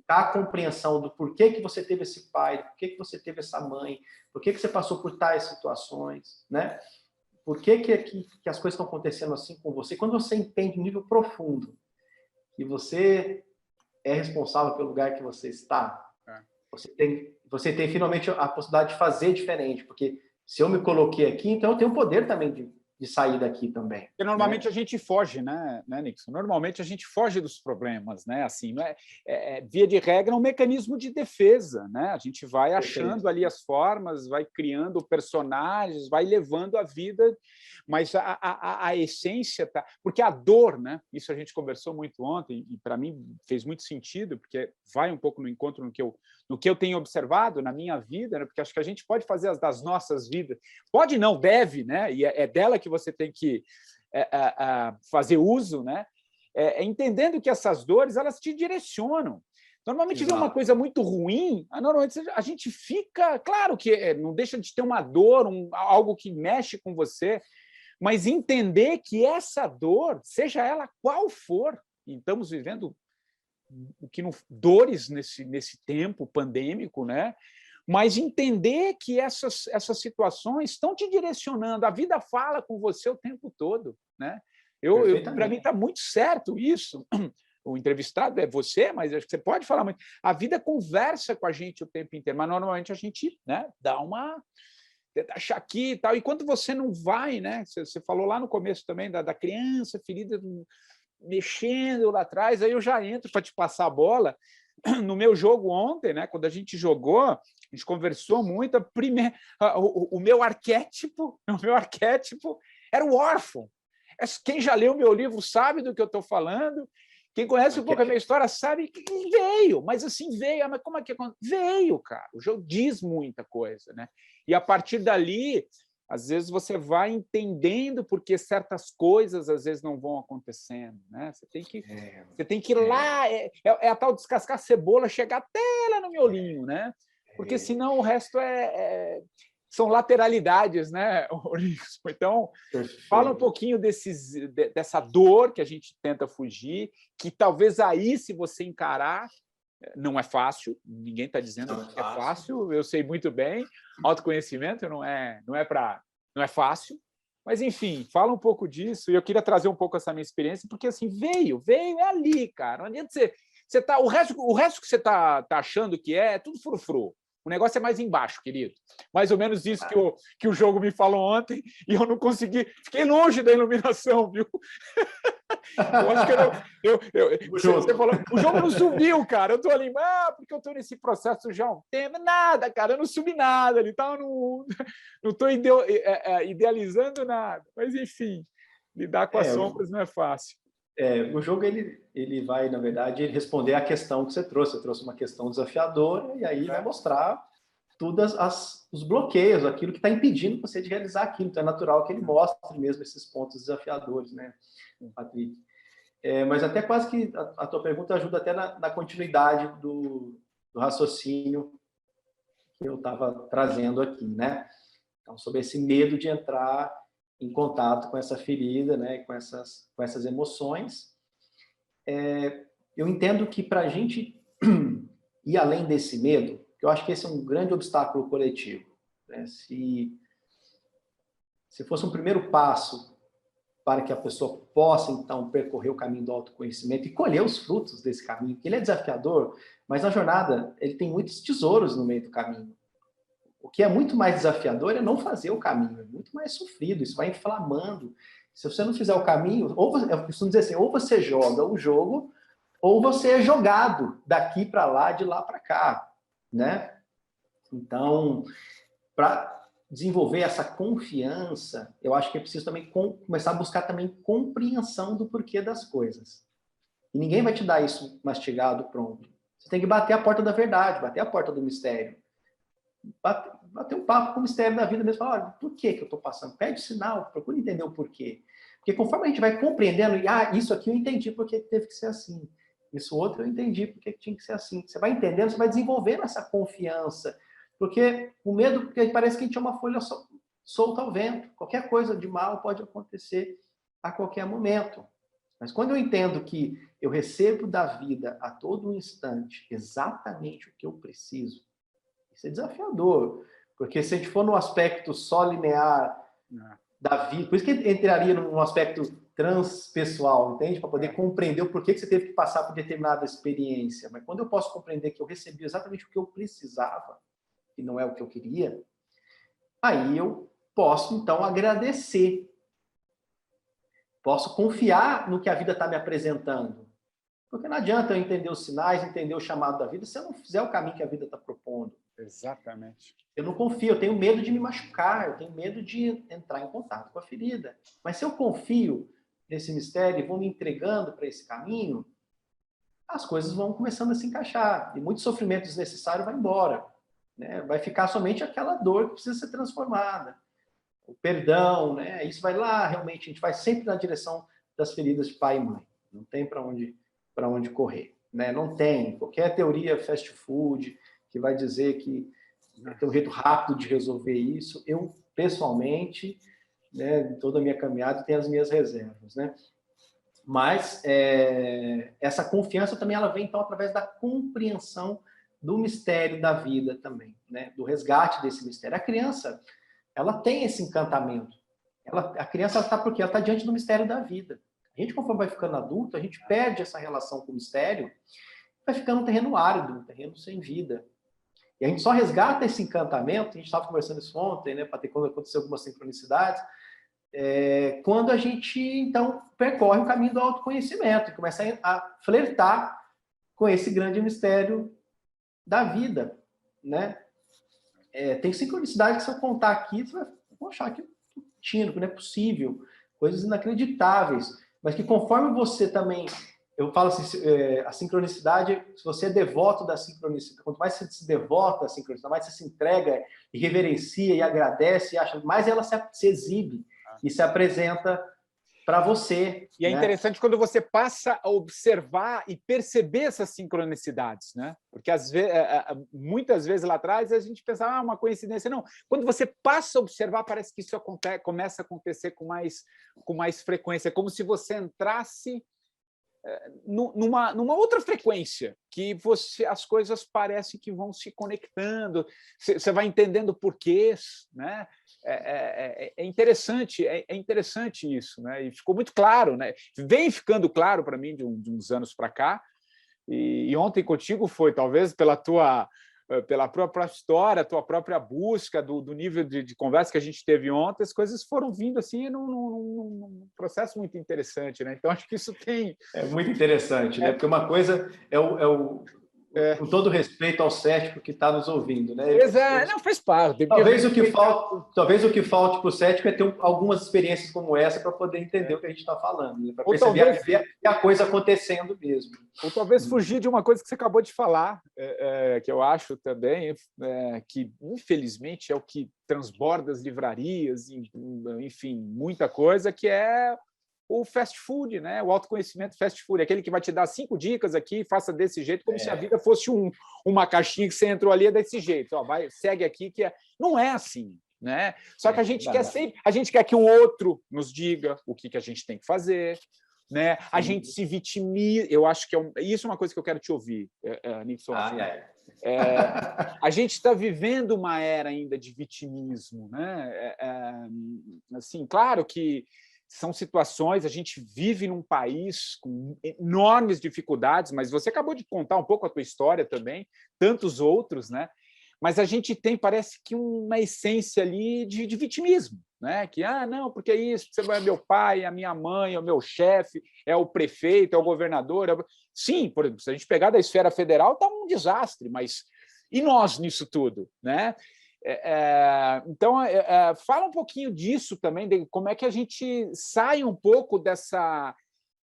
a compreensão do porquê que você teve esse pai, porquê que você teve essa mãe, porquê que você passou por tais situações, né? Por que as coisas estão acontecendo assim com você? Quando você entende nível profundo que você é responsável pelo lugar que você está, você tem finalmente a possibilidade de fazer diferente, porque se eu me coloquei aqui, então eu tenho o poder também de sair daqui também. Porque normalmente a gente foge, né, Nixon? Normalmente a gente foge dos problemas, né? Assim, não via de regra, é um mecanismo de defesa, né? A gente vai achando ali as formas, vai criando personagens, vai levando a vida, mas a essência tá. Porque a dor, né? Isso a gente conversou muito ontem, e para mim fez muito sentido, porque vai um pouco no encontro no que eu tenho observado na minha vida, né? Porque acho que a gente pode fazer as das nossas vidas. Pode não, deve, né? E é dela que você tem que fazer uso, né? Entendendo que essas dores elas te direcionam. Normalmente vem uma coisa muito ruim, normalmente a gente fica... Claro que não deixa de ter uma dor, algo que mexe com você, mas entender que essa dor, seja ela qual for, e estamos vivendo dores nesse tempo pandêmico, né? Mas entender que essas situações estão te direcionando, a vida fala com você o tempo todo, né? Para mim está muito certo isso. O entrevistado é você, mas acho que você pode falar muito. A vida conversa com a gente o tempo inteiro, mas normalmente a gente, né, dá uma chaqui e tal. E quando você não vai, né? Você falou lá no começo também da criança ferida mexendo lá atrás, aí eu já entro para te passar a bola. No meu jogo ontem, né, quando a gente jogou, a gente conversou muito. O meu arquétipo era o órfão. Quem já leu meu livro sabe do que eu estou falando. Quem conhece um pouco a minha história sabe que veio, mas assim veio. Mas como é que aconteceu? Veio, cara. O jogo diz muita coisa, né? E a partir dali, às vezes você vai entendendo porque certas coisas às vezes não vão acontecendo, né? Você tem que ir lá, é a tal descascar a cebola, chegar até lá no miolinho, né? Porque senão o resto são lateralidades, né? Então, fala um pouquinho dessa dor que a gente tenta fugir, que talvez aí, se você encarar, não é fácil, ninguém está dizendo que é fácil, eu sei muito bem, autoconhecimento não é fácil, mas, enfim, fala um pouco disso, e eu queria trazer um pouco essa minha experiência, porque, assim, veio, é ali, cara, não adianta você tá, o resto que você está achando que é tudo frufru. O negócio é mais embaixo, querido. Mais ou menos isso que o jogo me falou ontem, e eu não consegui. Fiquei longe da iluminação, viu? Eu acho que você falou, o jogo não subiu, cara. Eu estou ali, porque eu estou nesse processo já há um tempo. Nada, cara, eu não subi nada. Então, não estou idealizando nada. Mas, enfim, lidar com as sombras não é fácil. O jogo ele vai, na verdade, responder à questão que você trouxe. Você trouxe uma questão desafiadora e aí vai mostrar todos os bloqueios, aquilo que está impedindo você de realizar aquilo. Então é natural que ele mostre mesmo esses pontos desafiadores, né, Patrick? Mas até quase que a tua pergunta ajuda até na continuidade do raciocínio que eu estava trazendo aqui, né? Então, sobre esse medo de entrar em contato com essa ferida, né, com essas emoções. Eu entendo que para a gente ir além desse medo, eu acho que esse é um grande obstáculo coletivo, né? Se fosse um primeiro passo para que a pessoa possa, então, percorrer o caminho do autoconhecimento e colher os frutos desse caminho, que ele é desafiador, mas na jornada ele tem muitos tesouros no meio do caminho. O que é muito mais desafiador é não fazer o caminho, é muito mais sofrido, isso vai inflamando. Se você não fizer o caminho, eu costumo dizer assim, ou você joga o jogo, ou você é jogado daqui para lá, de lá para cá, né? Então, para desenvolver essa confiança, eu acho que é preciso também começar a buscar também compreensão do porquê das coisas. E ninguém vai te dar isso mastigado, pronto. Você tem que bater a porta da verdade, bater a porta do mistério. Bater um papo com o mistério da vida mesmo, falar, olha, por que eu estou passando? Pede sinal, procura entender o porquê. Porque conforme a gente vai compreendendo, isso aqui eu entendi porque teve que ser assim. Isso outro eu entendi porque tinha que ser assim. Você vai entendendo, você vai desenvolvendo essa confiança. Porque o medo, porque parece que a gente é uma folha solta ao vento. Qualquer coisa de mal pode acontecer. a qualquer momento. Mas quando eu entendo que eu recebo da vida a todo instante exatamente o que eu preciso, isso é desafiador. Porque se a gente for no aspecto só linear da vida, por isso que entraria num aspecto transpessoal, entende? Para poder compreender o porquê que você teve que passar por determinada experiência. Mas quando eu posso compreender que eu recebi exatamente o que eu precisava, e não é o que eu queria, aí eu posso, então, agradecer. Posso confiar no que a vida está me apresentando. Porque não adianta eu entender os sinais, entender o chamado da vida, se eu não fizer o caminho que a vida está propondo. Exatamente. Eu não confio, eu tenho medo de me machucar, eu tenho medo de entrar em contato com a ferida. Mas se eu confio nesse mistério e vou me entregando para esse caminho, as coisas vão começando a se encaixar. E muito sofrimento desnecessário vai embora. Né? Vai ficar somente aquela dor que precisa ser transformada. O perdão, né? Isso vai lá, realmente, a gente vai sempre na direção das feridas de pai e mãe. Não tem para onde correr. Né? Não tem. Qualquer teoria fast food que vai dizer que tem um jeito rápido de resolver isso. Eu, pessoalmente, né, em toda a minha caminhada, tenho as minhas reservas. Né? Mas essa confiança também ela vem, então, através da compreensão do mistério da vida também, né? Do resgate desse mistério. A criança, ela tem esse encantamento. A criança está porque ela está diante do mistério da vida. A gente, conforme vai ficando adulto, a gente perde essa relação com o mistério, vai ficando um terreno árido, um terreno sem vida. E a gente só resgata esse encantamento, a gente estava conversando isso ontem, né, para ter quando aconteceu algumas sincronicidades, quando a gente, então, percorre o caminho do autoconhecimento e começa a flertar com esse grande mistério da vida, né? Tem sincronicidade que se eu contar aqui, você vai achar que é tínico, não é possível, coisas inacreditáveis, mas que conforme você também, eu falo assim, a sincronicidade, se você é devoto da sincronicidade, quanto mais você se devota à sincronicidade, mais você se entrega e reverencia e agradece, e acha, mais ela se exibe e se apresenta para você. E é interessante quando você passa a observar e perceber essas sincronicidades, né? Porque muitas vezes lá atrás a gente pensava, uma coincidência. Não, quando você passa a observar, parece que isso começa a acontecer com mais frequência, como se você entrasse numa outra frequência, que as coisas parecem que vão se conectando, você vai entendendo porquês, né? É interessante isso, né? E ficou muito claro, né? Vem ficando claro para mim de uns anos para cá, e ontem contigo foi, talvez, pela própria história, tua própria busca, do nível de conversa que a gente teve ontem, as coisas foram vindo assim num processo muito interessante, né? Então, acho que isso tem... É muito interessante, né? Porque uma coisa com todo respeito ao cético que está nos ouvindo, né? Não, faz parte. Talvez o que falte para o cético é ter algumas experiências como essa para poder entender o que a gente está falando, né? Para perceber a coisa acontecendo mesmo. Ou talvez fugir de uma coisa que você acabou de falar, que eu acho também que, infelizmente, é o que transborda as livrarias, enfim, muita coisa, que é o fast food, né? O autoconhecimento fast food, aquele que vai te dar 5 dicas aqui, faça desse jeito, como se a vida fosse uma caixinha que você entrou ali, é desse jeito, ó, segue aqui, não é assim, né? Só que a gente quer que o outro nos diga o que a gente tem que fazer, né? A gente se vitimiza, eu acho que isso é uma coisa que eu quero te ouvir, Nixon. A gente está vivendo uma era ainda de vitimismo, né? Assim, claro que são situações, a gente vive num país com enormes dificuldades, mas você acabou de contar um pouco a tua história também, tantos outros, né? Mas a gente tem, parece que, uma essência ali de vitimismo, né? Que, não, porque é isso, você é meu pai, a minha mãe, é o meu chefe, é o prefeito, é o governador. Sim, por exemplo, se a gente pegar da esfera federal, está um desastre, mas e nós nisso tudo, né? Então, fala um pouquinho disso também, de como é que a gente sai um pouco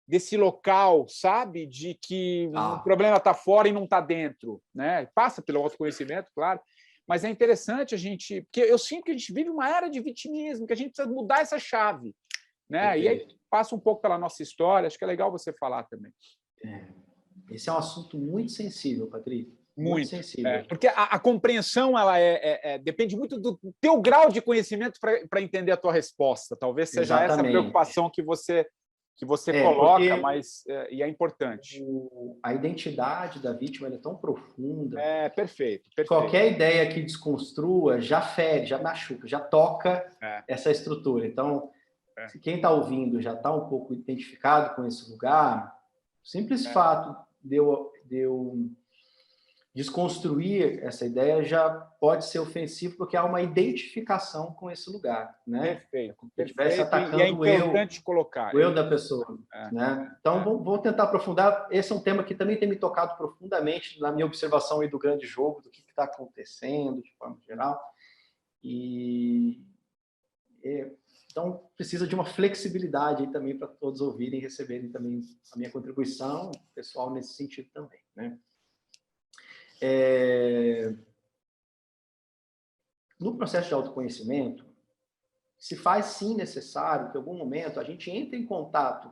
desse local, sabe, de que o problema está fora e não está dentro, né? Passa pelo autoconhecimento, claro, mas é interessante a gente, porque eu sinto que a gente vive uma era de vitimismo, que a gente precisa mudar essa chave, né? E aí passa um pouco pela nossa história, acho que é legal você falar também. Esse é um assunto muito sensível, Patrick. Muito sensível. Porque a compreensão ela depende muito do teu grau de conhecimento para entender a tua resposta. Talvez seja essa a preocupação que você coloca, mas e é importante. A identidade da vítima é tão profunda. Perfeito. Qualquer ideia que desconstrua já fere, já machuca, já toca essa estrutura. Então, se quem está ouvindo já está um pouco identificado com esse lugar, o simples fato de eu desconstruir essa ideia já pode ser ofensivo, porque há uma identificação com esse lugar, né? Perfeito. Estivesse atacando e é importante colocar o eu da pessoa, né? Então, vou tentar aprofundar. Esse é um tema que também tem me tocado profundamente na minha observação aí do grande jogo, do que está acontecendo de forma geral. Então, precisa de uma flexibilidade aí também para todos ouvirem e receberem também a minha contribuição pessoal nesse sentido também, né? No processo de autoconhecimento, se faz sim necessário que em algum momento a gente entre em contato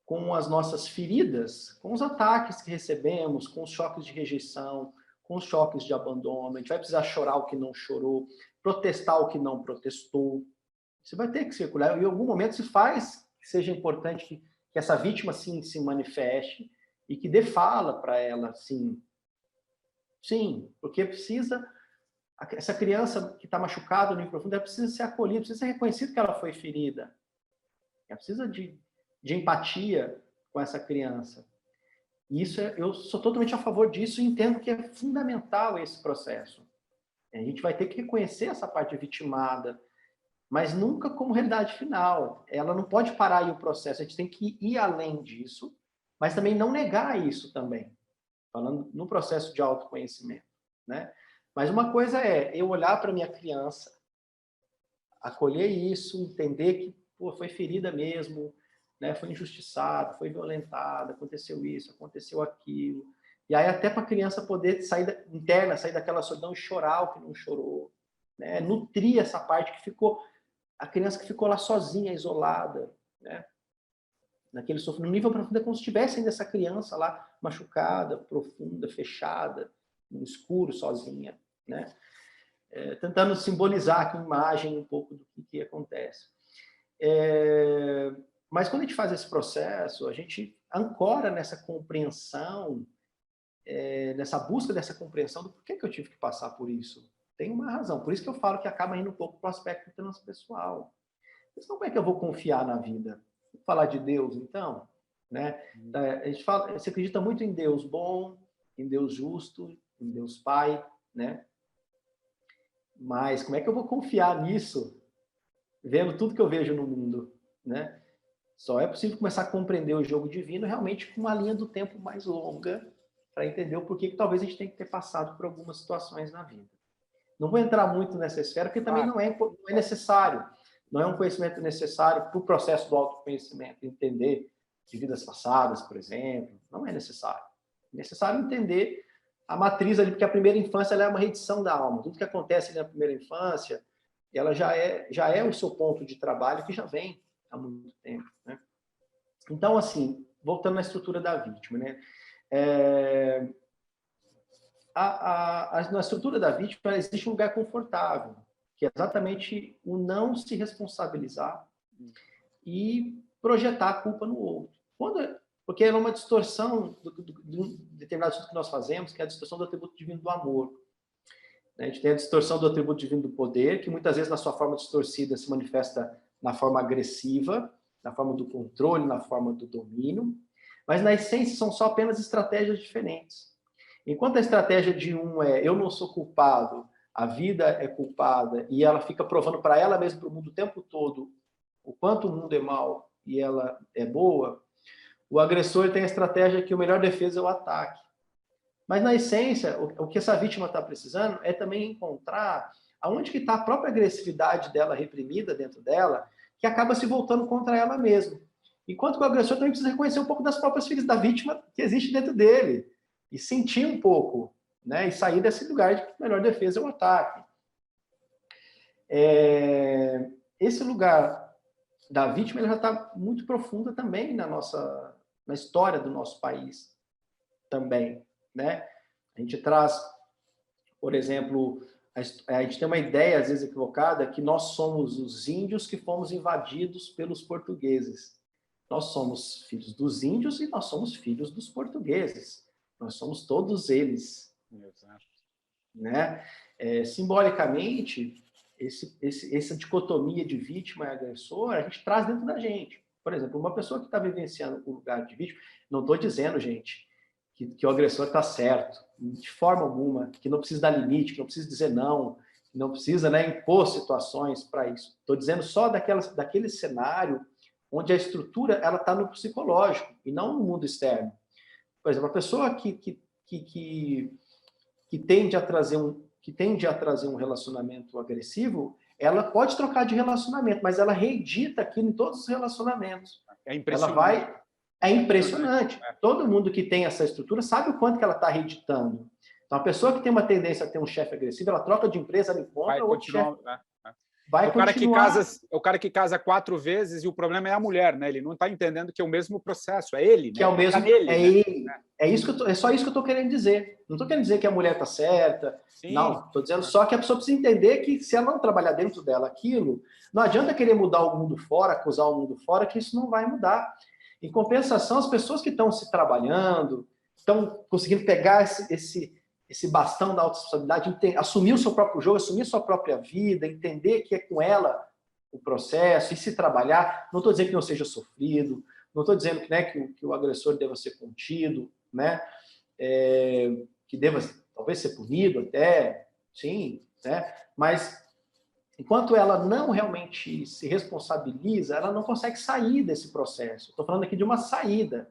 com as nossas feridas, com os ataques que recebemos, com os choques de rejeição, com os choques de abandono. A gente vai precisar chorar o que não chorou, protestar o que não protestou. Você vai ter que circular. Em algum momento se faz que seja importante que essa vítima sim se manifeste e que dê fala para ela, sim. Sim, porque precisa... Essa criança que está machucada no profundo, ela precisa ser acolhida, precisa ser reconhecido que ela foi ferida. Ela precisa de empatia com essa criança. E eu sou totalmente a favor disso e entendo que é fundamental esse processo. A gente vai ter que reconhecer essa parte vitimada, mas nunca como realidade final. Ela não pode parar aí o processo, a gente tem que ir além disso, mas também não negar isso também, falando no processo de autoconhecimento, né? Mas uma coisa é eu olhar para minha criança, acolher isso, entender que foi ferida mesmo, né? Foi injustiçada, foi violentada, aconteceu isso, aconteceu aquilo. E aí até para a criança poder sair daquela solidão e chorar o que não chorou, né? Nutrir essa parte que ficou, a criança que ficou lá sozinha, isolada, né? Naquele sofrimento, no nível profundo, é como se tivesse ainda essa criança lá machucada, profunda, fechada, no escuro, sozinha, né? Tentando simbolizar aqui a imagem um pouco do que acontece. Mas quando a gente faz esse processo, a gente ancora nessa compreensão, nessa busca dessa compreensão do porquê que eu tive que passar por isso. Tem uma razão. Por isso que eu falo que acaba indo um pouco para o aspecto transpessoal. Então, como é que eu vou confiar na vida? Vou falar de Deus, então? Né? A gente fala, você acredita muito em Deus bom, em Deus justo, em Deus Pai, né? Mas como é que eu vou confiar nisso, vendo tudo que eu vejo no mundo, né? Só é possível começar a compreender o jogo divino realmente com uma linha do tempo mais longa, para entender o porquê que talvez a gente tenha que ter passado por algumas situações na vida. Não vou entrar muito nessa esfera, porque também não é necessário. Não é um conhecimento necessário para o processo do autoconhecimento, entender de vidas passadas, por exemplo. Não é necessário. É necessário entender a matriz ali, porque a primeira infância ela é uma redição da alma. Tudo que acontece ali na primeira infância, ela já é o seu ponto de trabalho que já vem há muito tempo, né? Então, assim, voltando na estrutura da vítima, né? Na estrutura da vítima existe um lugar confortável, que é exatamente o não se responsabilizar e projetar a culpa no outro. Porque é uma distorção de um determinado assunto que nós fazemos, que é a distorção do atributo divino do amor. A gente tem a distorção do atributo divino do poder, que muitas vezes na sua forma distorcida se manifesta na forma agressiva, na forma do controle, na forma do domínio, mas na essência são só apenas estratégias diferentes. Enquanto a estratégia de um é eu não sou culpado, a vida é culpada, e ela fica provando para ela mesma, para o mundo o tempo todo, o quanto o mundo é mau e ela é boa, o agressor tem a estratégia que o melhor defesa é o ataque. Mas na essência, o que essa vítima está precisando é também encontrar aonde que está a própria agressividade dela reprimida dentro dela, que acaba se voltando contra ela mesma. Enquanto que o agressor também precisa reconhecer um pouco das próprias feridas da vítima que existe dentro dele. E sentir um pouco, né? E sair desse lugar de que a melhor defesa é o ataque. Esse lugar da vítima ele já está muito profunda também na história do nosso país. Também, né? A gente traz, por exemplo, a gente tem uma ideia, às vezes equivocada, que nós somos os índios que fomos invadidos pelos portugueses. Nós somos filhos dos índios e nós somos filhos dos portugueses. Nós somos todos eles. Exato. Né? Simbolicamente, essa dicotomia de vítima e agressor, a gente traz dentro da gente. Por exemplo, uma pessoa que está vivenciando o lugar de vítima, não estou dizendo, gente, que o agressor está certo, de forma alguma, que não precisa dar limite, que não precisa dizer não, que não precisa, né, impor situações para isso. Estou dizendo só daquele cenário onde a estrutura ela está no psicológico e não no mundo externo. Por exemplo, a pessoa que tende a trazer um relacionamento agressivo, ela pode trocar de relacionamento, mas ela reedita aquilo em todos os relacionamentos. É impressionante. É impressionante. Todo mundo que tem essa estrutura sabe o quanto que ela está reeditando. Então, a pessoa que tem uma tendência a ter um chefe agressivo, ela troca de empresa, ela encontra outro chefe. Vai continuar. O cara que casa 4 vezes e o problema é a mulher, né? Ele não está entendendo que é o mesmo processo, é ele, né? Que é o mesmo, nele, é ele. É só isso que eu estou querendo dizer. Não estou querendo dizer que a mulher está certa. Sim. Não, estou dizendo só que a pessoa precisa entender que se ela não trabalhar dentro dela aquilo, não adianta querer mudar o mundo fora, acusar o mundo fora, que isso não vai mudar. Em compensação, as pessoas que estão se trabalhando, estão conseguindo pegar esse bastão da autorresponsabilidade, assumir o seu próprio jogo, assumir a sua própria vida, entender que é com ela o processo e se trabalhar. Não estou dizendo que não seja sofrido, não estou dizendo que, né, que o agressor deva ser contido, né, que deva talvez ser punido até, sim, né, mas enquanto ela não realmente se responsabiliza, ela não consegue sair desse processo. Estou falando aqui de uma saída.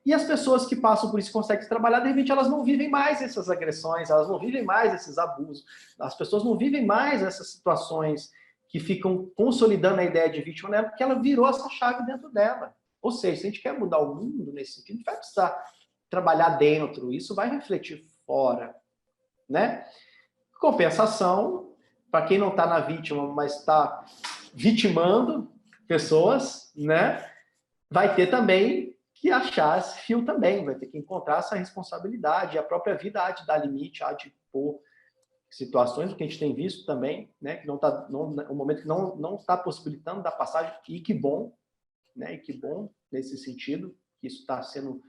E as pessoas que passam por isso conseguem trabalhar, de repente elas não vivem mais essas agressões, elas não vivem mais esses abusos, as pessoas não vivem mais essas situações que ficam consolidando a ideia de vítima nela, porque ela virou essa chave dentro dela. Ou seja, se a gente quer mudar o mundo nesse sentido, a gente vai precisar trabalhar dentro, isso vai refletir fora, né? Compensação, para quem não está na vítima, mas está vitimando pessoas, né? Vai ter também que achar esse fio também, vai ter que encontrar essa responsabilidade, a própria vida há de dar limite, há de pôr situações, o que a gente tem visto também, né, que um momento que não está possibilitando da passagem, e que bom, né, e que bom nesse sentido, que isso está sendo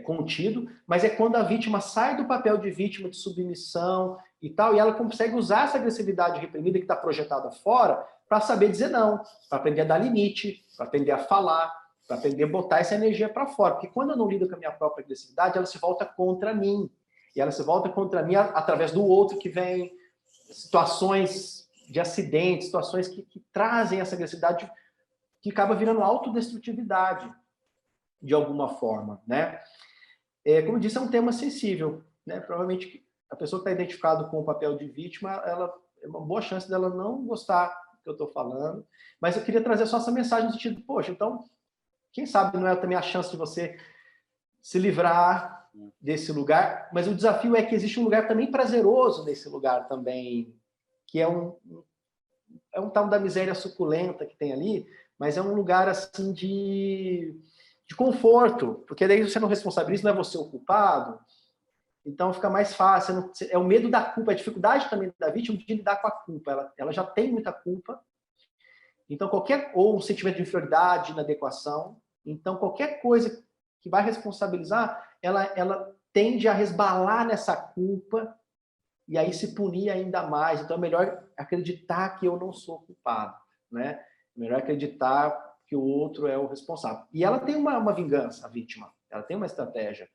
contido, mas é quando a vítima sai do papel de vítima, de submissão e tal, e ela consegue usar essa agressividade reprimida que está projetada fora para saber dizer não, para aprender a dar limite, para aprender a falar, para aprender a botar essa energia para fora. Porque quando eu não lido com a minha própria agressividade, ela se volta contra mim. E ela se volta contra mim através do outro que vem, situações de acidentes, situações que trazem essa agressividade que acaba virando autodestrutividade de alguma forma, né? Como eu disse, é um tema sensível, né? Provavelmente a pessoa que está identificada com o papel de vítima, ela é uma boa chance dela não gostar do que eu estou falando, mas eu queria trazer só essa mensagem no sentido, poxa, então, quem sabe não é também a chance de você se livrar desse lugar, mas o desafio é que existe um lugar também prazeroso nesse lugar também, que é um tal da miséria suculenta que tem ali, mas é um lugar assim de conforto, porque daí você não responsabiliza, não é você o culpado, então fica mais fácil. É o medo da culpa, a dificuldade também da vítima de lidar com a culpa. Ela já tem muita culpa, então ou um sentimento de inferioridade, inadequação, então qualquer coisa que vai responsabilizar, ela tende a resbalar nessa culpa e aí se punir ainda mais. Então é melhor acreditar que eu não sou culpado, né? É melhor acreditar que o outro é o responsável. E ela tem uma vingança, a vítima. Ela tem uma estratégia,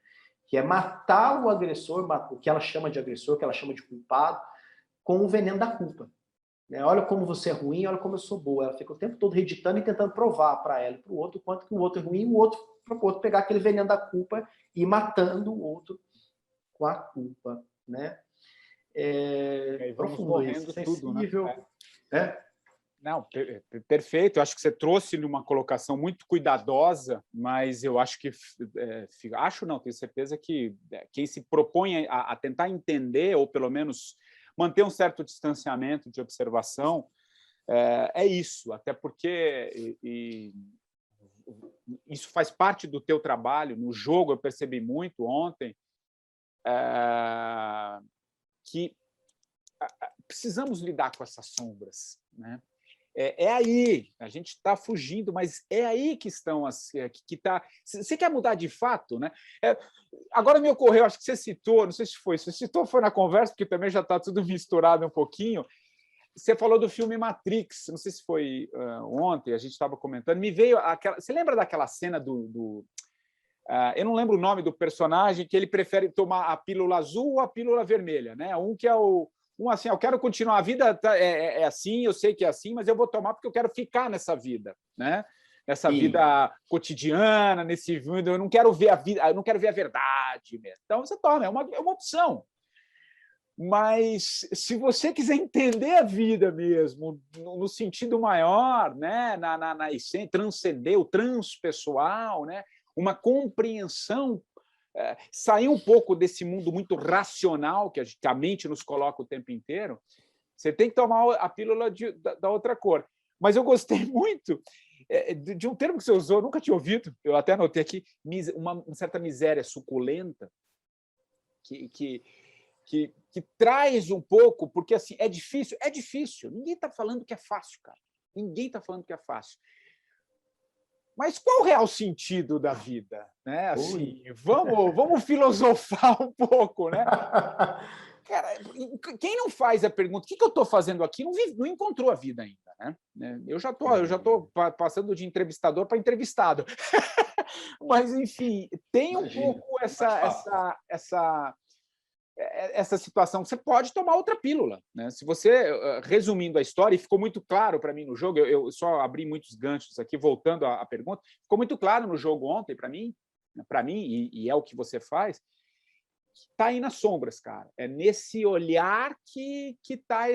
que é matar o agressor, o que ela chama de agressor, que ela chama de culpado, com o veneno da culpa. Né? Olha como você é ruim, olha como eu sou boa. Ela fica o tempo todo reeditando e tentando provar para ela e para o outro quanto que o outro é ruim, para o outro pegar aquele veneno da culpa e ir matando o outro com a culpa. Né? Vamos morrendo tudo, né? Não, perfeito. Eu acho que você trouxe numa colocação muito cuidadosa, mas eu acho que tenho certeza que quem se propõe a tentar entender ou pelo menos manter um certo distanciamento de observação é isso, até porque isso faz parte do teu trabalho. No jogo eu percebi muito ontem. que precisamos lidar com essas sombras, né? Aí, a gente está fugindo, mas é aí que estão que tá. Você quer mudar de fato, né? Agora me ocorreu, acho que você citou, não sei se foi, você citou, foi na conversa, porque também já está tudo misturado um pouquinho. Você falou do filme Matrix, não sei se foi ontem, a gente estava comentando, me veio aquela. Você lembra daquela cena eu não lembro o nome do personagem, que ele prefere tomar a pílula azul ou a pílula vermelha, né? Um que é assim, eu quero continuar a vida, é assim, eu sei que é assim, mas eu vou tomar porque eu quero ficar nessa vida, né? Nessa vida cotidiana, nesse mundo, eu não quero ver a vida, eu não quero ver a verdade mesmo. Então você toma, é uma opção. Mas se você quiser entender a vida mesmo, no sentido maior, né? na essência, transcender o transpessoal, né? Uma compreensão, sair um pouco desse mundo muito racional que a mente nos coloca o tempo inteiro, você tem que tomar a pílula da outra cor. Mas eu gostei muito de um termo que você usou, nunca tinha ouvido, eu até anotei aqui, uma certa miséria suculenta, que traz um pouco, porque assim, é difícil. Ninguém está falando que é fácil, cara. Ninguém está falando que é fácil. Mas qual o real sentido da vida? Né? Assim, vamos filosofar um pouco, né? Cara, quem não faz a pergunta, o que eu estou fazendo aqui, não encontrou a vida ainda, né? Eu já estou passando de entrevistador para entrevistado. Mas, enfim, tem um pouco essa situação. Você pode tomar outra pílula, né? Se você, resumindo a história, e ficou muito claro para mim no jogo, eu só abri muitos ganchos aqui, voltando à pergunta, ficou muito claro no jogo ontem para mim, e é o que você faz, está aí nas sombras, cara. É nesse olhar que está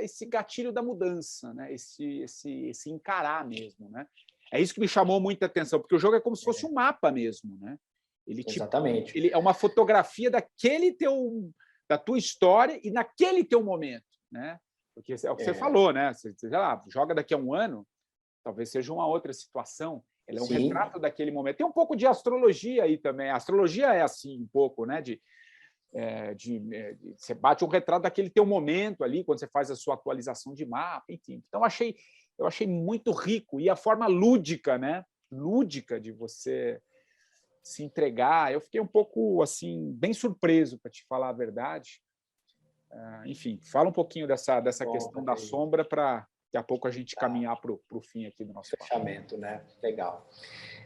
esse gatilho da mudança, né? Esse encarar mesmo, né? É isso que me chamou muita atenção, porque o jogo é como se fosse um mapa mesmo, né? Exatamente. Ele é uma fotografia da tua história e naquele teu momento, né? Porque é o que você falou, né? Você joga daqui a um ano, talvez seja uma outra situação. Ele é um retrato daquele momento. Tem um pouco de astrologia aí também. A astrologia é assim um pouco, né? Você bate um retrato daquele teu momento ali quando você faz a sua atualização de mapa, enfim. Então eu achei muito rico, e a forma lúdica, né? Lúdica de você se entregar. Eu fiquei um pouco assim bem surpreso, para te falar a verdade. Enfim, fala um pouquinho dessa questão da sombra para daqui a pouco a gente caminhar para o fim aqui do nosso fechamento, né? Legal.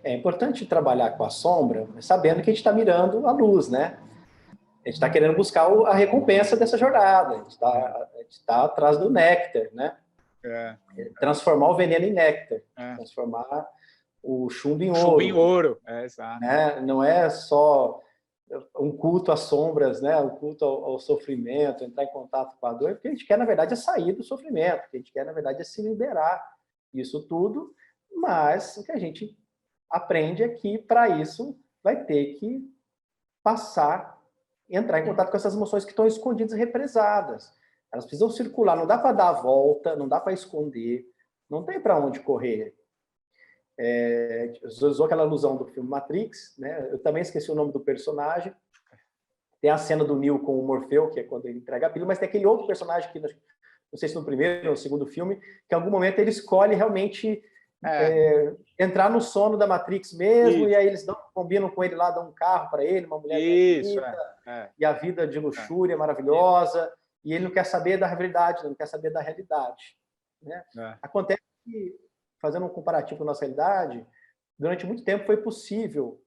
É importante trabalhar com a sombra, sabendo que a gente está mirando a luz, né? A gente está querendo buscar a recompensa dessa jornada. A gente está atrás do néctar, né? Transformar o veneno em néctar, transformar o chumbo em ouro. Chumbo em ouro, exato. Né? Não é só um culto às sombras, né? Um culto ao sofrimento, entrar em contato com a dor, porque a gente quer, na verdade, é sair do sofrimento, o que a gente quer, na verdade, é se liberar disso tudo, mas o que a gente aprende é que, para isso, vai ter que passar, entrar em contato com essas emoções que estão escondidas e represadas. Elas precisam circular, não dá para dar a volta, não dá para esconder, não tem para onde correr. Usou aquela alusão do filme Matrix, né? Eu também esqueci o nome do personagem. Tem a cena do Neo com o Morfeu, que é quando ele entrega a pílula, mas tem aquele outro personagem que, não sei se no primeiro ou no segundo filme, que em algum momento ele escolhe realmente entrar no sono da Matrix mesmo. Isso. E aí eles combinam com ele lá, dão um carro para ele, uma mulher bonita, e a vida de luxúria maravilhosa, e ele não quer saber da verdade, não quer saber da realidade, né? Acontece que, fazendo um comparativo com a nossa realidade, durante muito tempo foi possível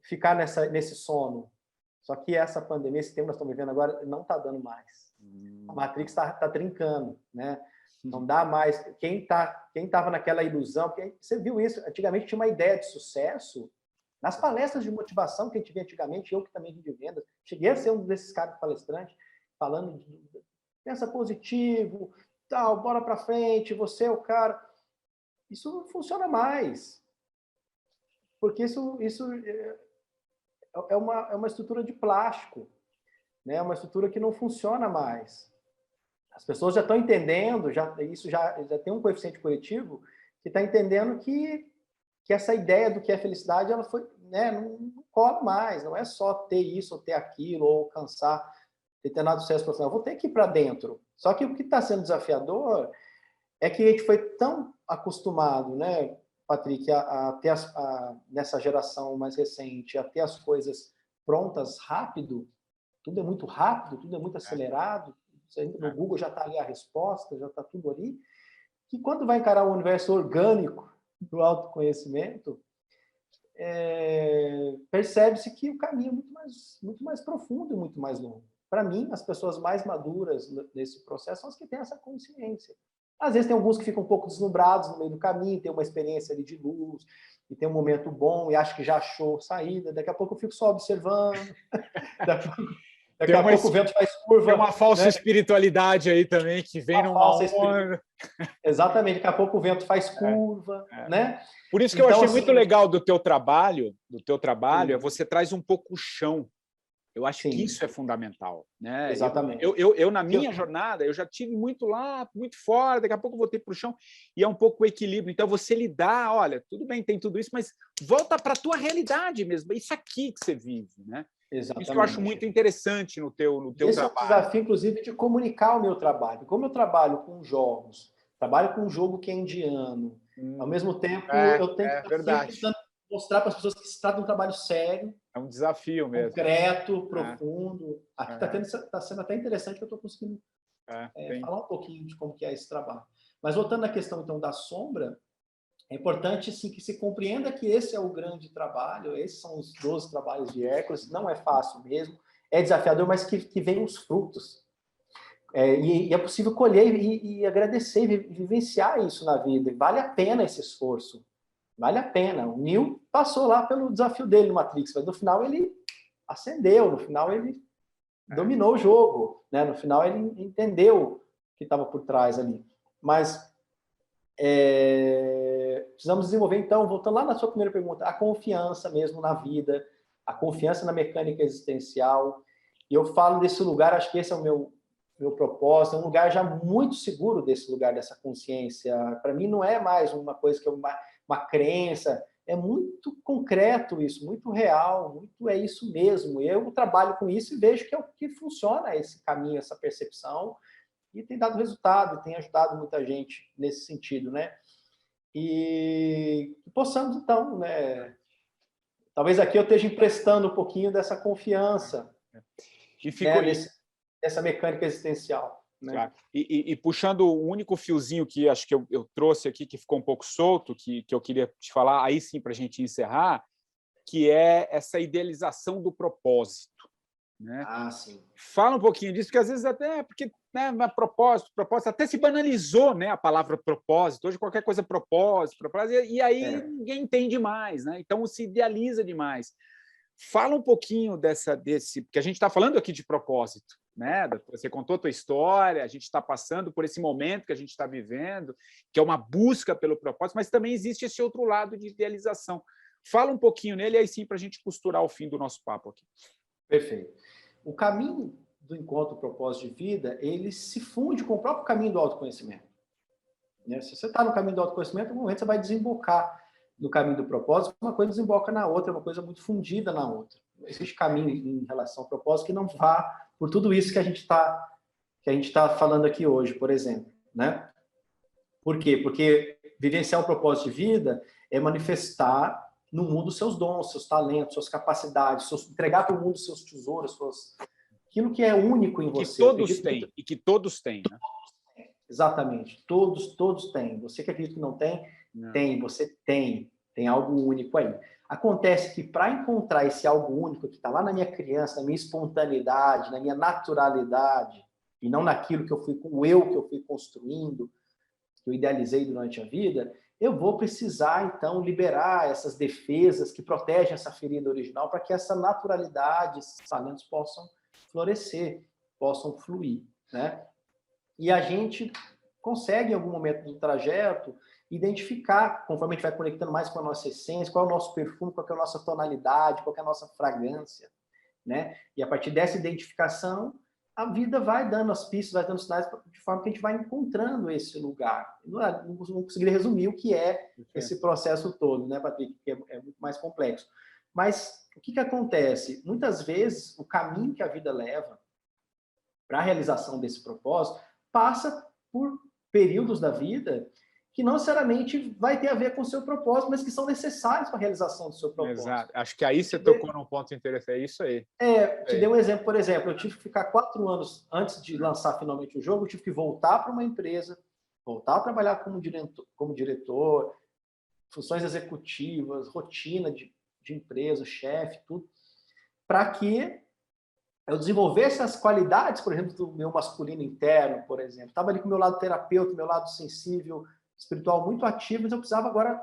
ficar nesse sono. Só que essa pandemia, esse tempo que nós estamos vivendo agora, não está dando mais. A Matrix está trincando, né? Não dá mais. Quem estava naquela ilusão, porque você viu isso, antigamente tinha uma ideia de sucesso, nas palestras de motivação que a gente via antigamente, eu que também vim de vendas, cheguei a ser um desses caras palestrantes, falando de pensa positivo, tal, bora para frente, você é o cara. Isso não funciona mais, porque isso é uma estrutura de plástico, né? É uma estrutura que não funciona mais. As pessoas já estão entendendo, isso já tem um coeficiente coletivo que está entendendo que essa ideia do que é felicidade, ela foi, né, cola mais, não é só ter isso ou ter aquilo, ou alcançar determinado sucesso profissional. Eu vou ter que ir para dentro. Só que o que está sendo desafiador é que a gente foi tão acostumado, né, Patrick, a ter nessa geração mais recente, a ter as coisas prontas rápido, tudo é muito rápido, tudo é muito acelerado, no Google já está ali a resposta, já está tudo ali, que quando vai encarar o universo orgânico do autoconhecimento, percebe-se que o caminho é muito mais profundo e muito mais longo. Para mim, as pessoas mais maduras nesse processo são as que têm essa consciência. Às vezes tem alguns que ficam um pouco deslumbrados no meio do caminho, tem uma experiência ali de luz, e tem um momento bom, e acha que já achou saída, daqui a pouco eu fico só observando, daqui a pouco o vento faz curva. Tem uma falsa espiritualidade aí também, que vem numa onda. Exatamente, daqui a pouco o vento faz curva, né? Por isso que então, eu achei muito legal do teu trabalho, é você traz um pouco o chão. Eu acho que isso é fundamental, né? Exatamente. Eu na minha jornada, eu já tive muito lá, muito fora, daqui a pouco eu voltei para o chão, e é um pouco o equilíbrio. Então, você lidar, olha, tudo bem, tem tudo isso, mas volta para a tua realidade mesmo, é isso aqui que você vive, né? Exatamente. Isso que eu acho muito interessante no teu trabalho. Esse é o desafio, inclusive, de comunicar o meu trabalho. Como eu trabalho com jogos, trabalho com um jogo que é indiano, ao mesmo tempo eu tenho que estar tentando mostrar para as pessoas que se trata de um trabalho sério. É um desafio mesmo. Concreto, profundo. Aqui está sendo até interessante que eu estou conseguindo falar um pouquinho de como que é esse trabalho. Mas voltando à questão, então, da sombra, é importante sim, que se compreenda que esse é o grande trabalho, esses são os 12 trabalhos de Hércules, não é fácil mesmo, é desafiador, mas que vem os frutos. E é possível colher e agradecer, vivenciar isso na vida. Vale a pena esse esforço. Vale a pena. O Neo passou lá pelo desafio dele no Matrix, mas no final ele ascendeu, no final ele dominou o jogo, né? No final ele entendeu o que estava por trás ali. Mas precisamos desenvolver, então, voltando lá na sua primeira pergunta, a confiança mesmo na vida, a confiança na mecânica existencial. E eu falo desse lugar, acho que esse é o meu propósito, é um lugar já muito seguro desse lugar, dessa consciência. Para mim não é mais uma coisa que é uma crença, é muito concreto isso, muito real, muito é isso mesmo. Eu trabalho com isso e vejo que é o que funciona esse caminho, essa percepção, e tem dado resultado, tem ajudado muita gente nesse sentido, né? E possamos, então, né? Talvez aqui eu esteja emprestando um pouquinho dessa confiança, dessa mecânica existencial. Né? Claro. E puxando o único fiozinho que acho que eu trouxe aqui, que ficou um pouco solto, que eu queria te falar, aí sim, para a gente encerrar, que é essa idealização do propósito. Né? Sim. Fala um pouquinho disso, porque às vezes até porque propósito, até se banalizou, né, a palavra propósito. Hoje qualquer coisa é propósito, e aí ninguém entende mais, né? Então se idealiza demais. Fala um pouquinho desse, porque a gente está falando aqui de propósito, né? Você contou a tua história, a gente está passando por esse momento que a gente está vivendo, que é uma busca pelo propósito, mas também existe esse outro lado de idealização. Fala um pouquinho nele, aí sim, para a gente costurar o fim do nosso papo aqui. Perfeito. O caminho do encontro propósito de vida, ele se funde com o próprio caminho do autoconhecimento. Se você está no caminho do autoconhecimento, no momento você vai desembocar no caminho do propósito, uma coisa desemboca na outra, é uma coisa muito fundida na outra. Não existe caminho em relação ao propósito que não vá por tudo isso que a gente está falando aqui hoje, por exemplo. Né? Por quê? Porque vivenciar um propósito de vida é manifestar no mundo seus dons, seus talentos, suas capacidades, entregar para o mundo seus tesouros, aquilo que é único em você. Que todos têm. Né? Exatamente. Todos têm. Você que acredita que não tem, tem. Você tem. Tem algo único aí. Acontece que para encontrar esse algo único que está lá na minha criança, na minha espontaneidade, na minha naturalidade, e não naquilo que eu fui construindo, que eu idealizei durante a vida, eu vou precisar, então, liberar essas defesas que protegem essa ferida original para que essa naturalidade, esses talentos possam florescer, possam fluir, né? E a gente consegue, em algum momento do trajeto, identificar, conforme a gente vai conectando mais com a nossa essência, qual é o nosso perfume, qual é a nossa tonalidade, qual é a nossa fragrância, né? E a partir dessa identificação, a vida vai dando as pistas, vai dando sinais de forma que a gente vai encontrando esse lugar. Não conseguiria resumir o que é esse processo todo, né, Patrick? Que é muito mais complexo. Mas o que acontece? Muitas vezes, o caminho que a vida leva para a realização desse propósito passa por períodos da vida que não necessariamente vai ter a ver com o seu propósito, mas que são necessários para a realização do seu propósito. Exato. Acho que aí você tocou num ponto interessante. É isso aí. Te dei um exemplo, por exemplo, eu tive que ficar 4 anos antes de lançar finalmente o jogo, eu tive que voltar para uma empresa, voltar a trabalhar como diretor, funções executivas, rotina de empresa, chefe, tudo, para que eu desenvolvesse as qualidades, por exemplo, do meu masculino interno, por exemplo. Estava ali com o meu lado terapeuta, meu lado sensível, espiritual muito ativo, mas eu precisava agora...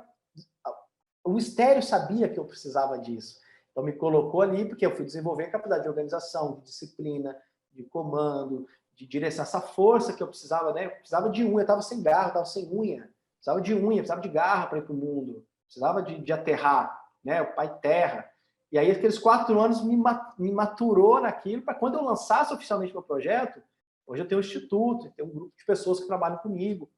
O mistério sabia que eu precisava disso. Então, me colocou ali, porque eu fui desenvolver a capacidade de organização, de disciplina, de comando, de direção, essa força que eu precisava, né? Eu precisava de unha, eu estava sem garra, eu estava sem unha. Precisava de unha, precisava de garra para ir para o mundo. Precisava de aterrar, né? O pai terra. E aí, aqueles 4 anos me maturou naquilo, para quando eu lançasse oficialmente meu projeto, hoje eu tenho um instituto, tenho um grupo de pessoas que trabalham comigo.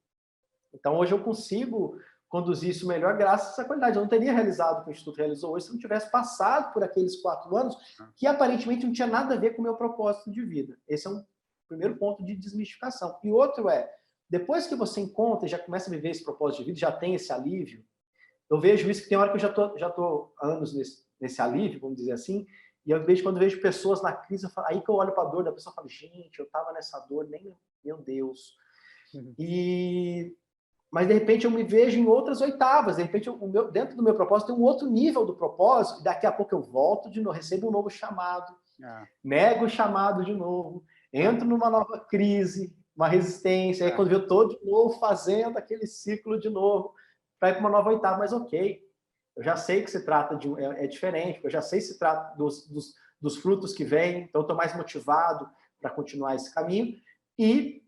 Então, hoje eu consigo conduzir isso melhor graças a essa qualidade. Eu não teria realizado o que o Instituto realizou hoje se não tivesse passado por aqueles 4 anos que aparentemente não tinha nada a ver com o meu propósito de vida. Esse é um primeiro ponto de desmistificação. E outro é, depois que você encontra e já começa a viver esse propósito de vida, já tem esse alívio, eu vejo isso que tem hora que eu já tô há anos nesse alívio, vamos dizer assim, e eu vejo, quando eu vejo pessoas na crise, aí que eu olho para a dor da pessoa e falo, gente, eu estava nessa dor, nem meu Deus. Mas, de repente, eu me vejo em outras oitavas. De repente, dentro do meu propósito, tem um outro nível do propósito, e daqui a pouco eu volto de novo, recebo um novo chamado, nego o chamado de novo, entro numa nova crise, uma resistência, aí quando eu estou de novo fazendo aquele ciclo de novo, para ir para uma nova oitava, mas ok. Eu já sei que se trata de... É diferente, eu já sei que se trata dos frutos que vêm, então eu estou mais motivado para continuar esse caminho, e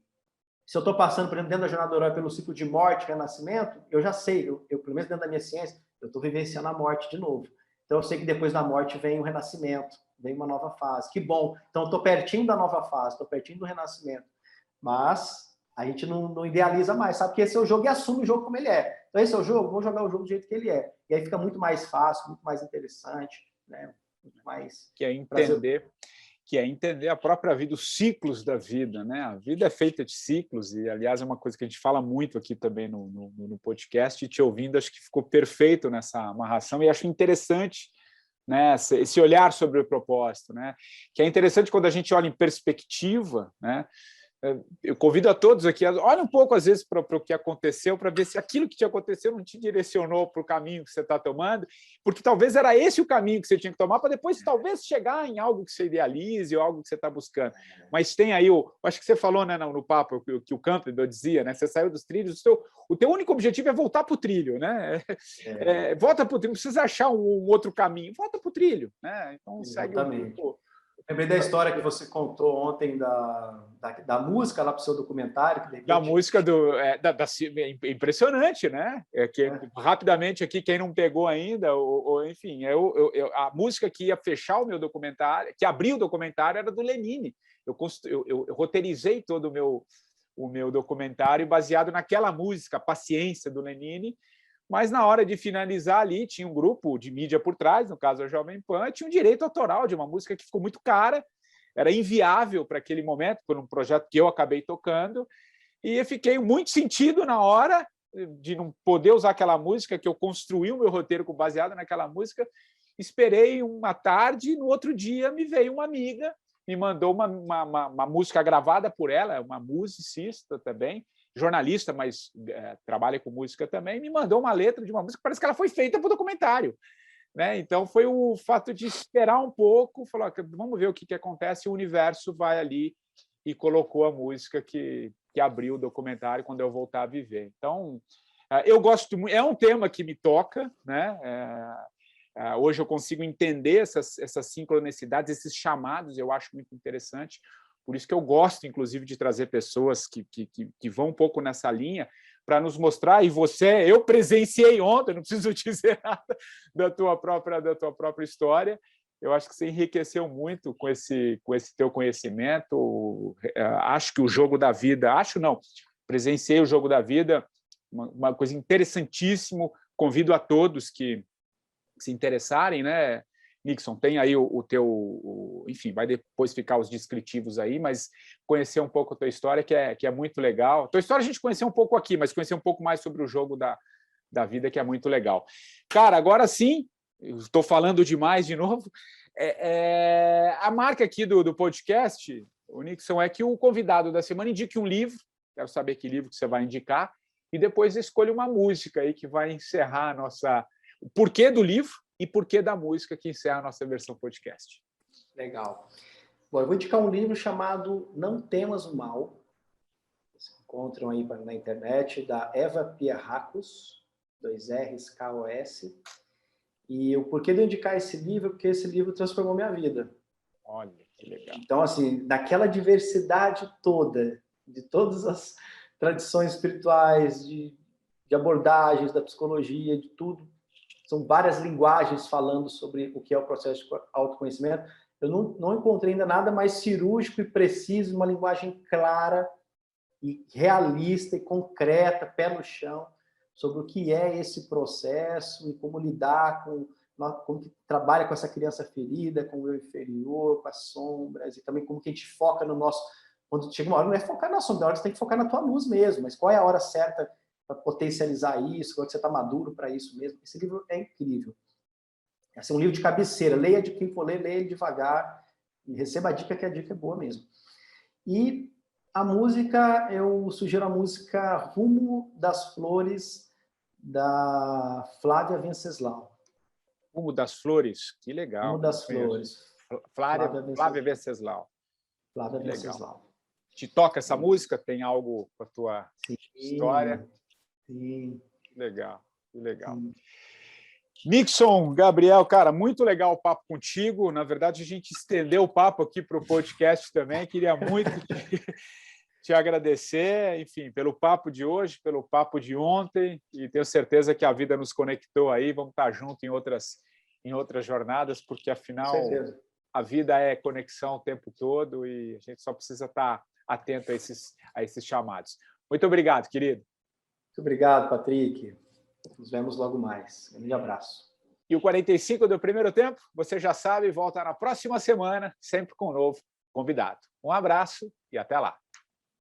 se eu estou passando, por exemplo, dentro da jornada do herói pelo ciclo de morte, renascimento, eu já sei, eu pelo menos dentro da minha ciência, eu estou vivenciando a morte de novo. Então eu sei que depois da morte vem o renascimento, vem uma nova fase. Que bom! Então eu estou pertinho da nova fase, estou pertinho do renascimento. Mas a gente não idealiza mais, sabe? Porque esse é o jogo e assume o jogo como ele é. Então esse é o jogo, vamos jogar o jogo do jeito que ele é. E aí fica muito mais fácil, muito mais interessante, né? Muito mais... Que é entender a própria vida, os ciclos da vida, né? A vida é feita de ciclos, e, aliás, é uma coisa que a gente fala muito aqui também no podcast, e te ouvindo, acho que ficou perfeito nessa amarração, e acho interessante, né, esse olhar sobre o propósito, né? Que é interessante quando a gente olha em perspectiva, né? Eu convido a todos aqui, olha um pouco, às vezes, para o que aconteceu, para ver se aquilo que te aconteceu não te direcionou para o caminho que você está tomando, porque talvez era esse o caminho que você tinha que tomar, para depois talvez chegar em algo que você idealize ou algo que você está buscando. Mas tem aí, acho que você falou, né, no papo, que o Campbell dizia, né, você saiu dos trilhos, o teu único objetivo é voltar para o trilho, né? Volta para o trilho, não precisa achar um outro caminho, volta para o trilho, né? Então, exatamente. Segue um pouco. Lembrei da história que você contou ontem da música lá para o seu documentário. Que de repente... Da música impressionante, né? Rapidamente aqui, quem não pegou ainda, enfim, a música que ia fechar o meu documentário, que abriu o documentário, era do Lenine. Eu roteirizei todo o meu documentário baseado naquela música, Paciência, do Lenine, mas na hora de finalizar ali, tinha um grupo de mídia por trás, no caso a Jovem Pan, tinha um direito autoral de uma música que ficou muito cara, era inviável para aquele momento, por um projeto que eu acabei tocando, e eu fiquei muito sentido na hora de não poder usar aquela música, que eu construí o meu roteiro baseado naquela música, esperei uma tarde, e no outro dia me veio uma amiga, me mandou uma música gravada por ela, uma musicista também, jornalista, mas trabalha com música também, me mandou uma letra de uma música que parece que ela foi feita para o documentário, né? Então, foi o fato de esperar um pouco, falar, vamos ver o que acontece, e o universo vai ali e colocou a música que abriu o documentário quando eu voltar a viver. Então, eu gosto muito, é um tema que me toca, né? Hoje eu consigo entender essas sincronicidades, esses chamados, eu acho muito interessante. Por isso que eu gosto, inclusive, de trazer pessoas que vão um pouco nessa linha para nos mostrar. E eu presenciei ontem, não preciso dizer nada da tua própria história. Eu acho que você enriqueceu muito com esse teu conhecimento. Acho que o jogo da vida... presenciei o jogo da vida, uma coisa interessantíssima. Convido a todos que se interessarem, né? Nixon, tem aí o teu... enfim, vai depois ficar os descritivos aí, mas conhecer um pouco a tua história, que é muito legal. A tua história a gente conheceu um pouco aqui, mas conhecer um pouco mais sobre o jogo da vida, que é muito legal. Cara, agora sim, estou falando demais de novo. A marca aqui do podcast, o Nixon, é que o convidado da semana indique um livro, quero saber que livro que você vai indicar, e depois escolha uma música aí que vai encerrar o porquê do livro e porquê da música que encerra a nossa versão podcast. Legal. Bom, eu vou indicar um livro chamado Não Temas o Mal. Vocês encontram aí na internet, da Eva Pierrakos, 2 R's, K-O-S. E o porquê de eu indicar esse livro, porque esse livro transformou minha vida. Olha, que legal. Então, assim, naquela diversidade toda, de todas as tradições espirituais, de abordagens da psicologia, de tudo, são várias linguagens falando sobre o que é o processo de autoconhecimento. Eu não encontrei ainda nada mais cirúrgico e preciso, uma linguagem clara e realista e concreta, pé no chão, sobre o que é esse processo e como lidar como que trabalha com essa criança ferida, com o eu inferior, com as sombras, e também como que a gente foca no nosso... Quando chega uma hora, não é focar na sombra, na hora você tem que focar na tua luz mesmo, mas qual é a hora certa para potencializar isso, quando você está maduro para isso mesmo. Esse livro é incrível. Esse é um livro de cabeceira. Leia de quem for ler, leia ele devagar e receba a dica, que a dica é boa mesmo. E a música, eu sugiro a música Rumo das Flores, da Flávia Venceslau. Rumo das Flores, que legal. Rumo das Flores. Flávia Venceslau. Flávia Venceslau. Te toca essa música? Tem algo com a tua história? Sim. Legal, que legal. Sim. Nixon, Gabriel, cara, muito legal o papo contigo. Na verdade, a gente estendeu o papo aqui para o podcast também. Queria muito te agradecer, enfim, pelo papo de hoje, pelo papo de ontem, e tenho certeza que a vida nos conectou aí. Vamos estar juntos em outras jornadas, porque afinal a vida é conexão o tempo todo e a gente só precisa estar atento a esses chamados. Muito obrigado, querido. Muito obrigado, Patrick. Nos vemos logo mais. Um grande abraço. E o 45 do primeiro tempo, você já sabe, volta na próxima semana, sempre com um novo convidado. Um abraço e até lá.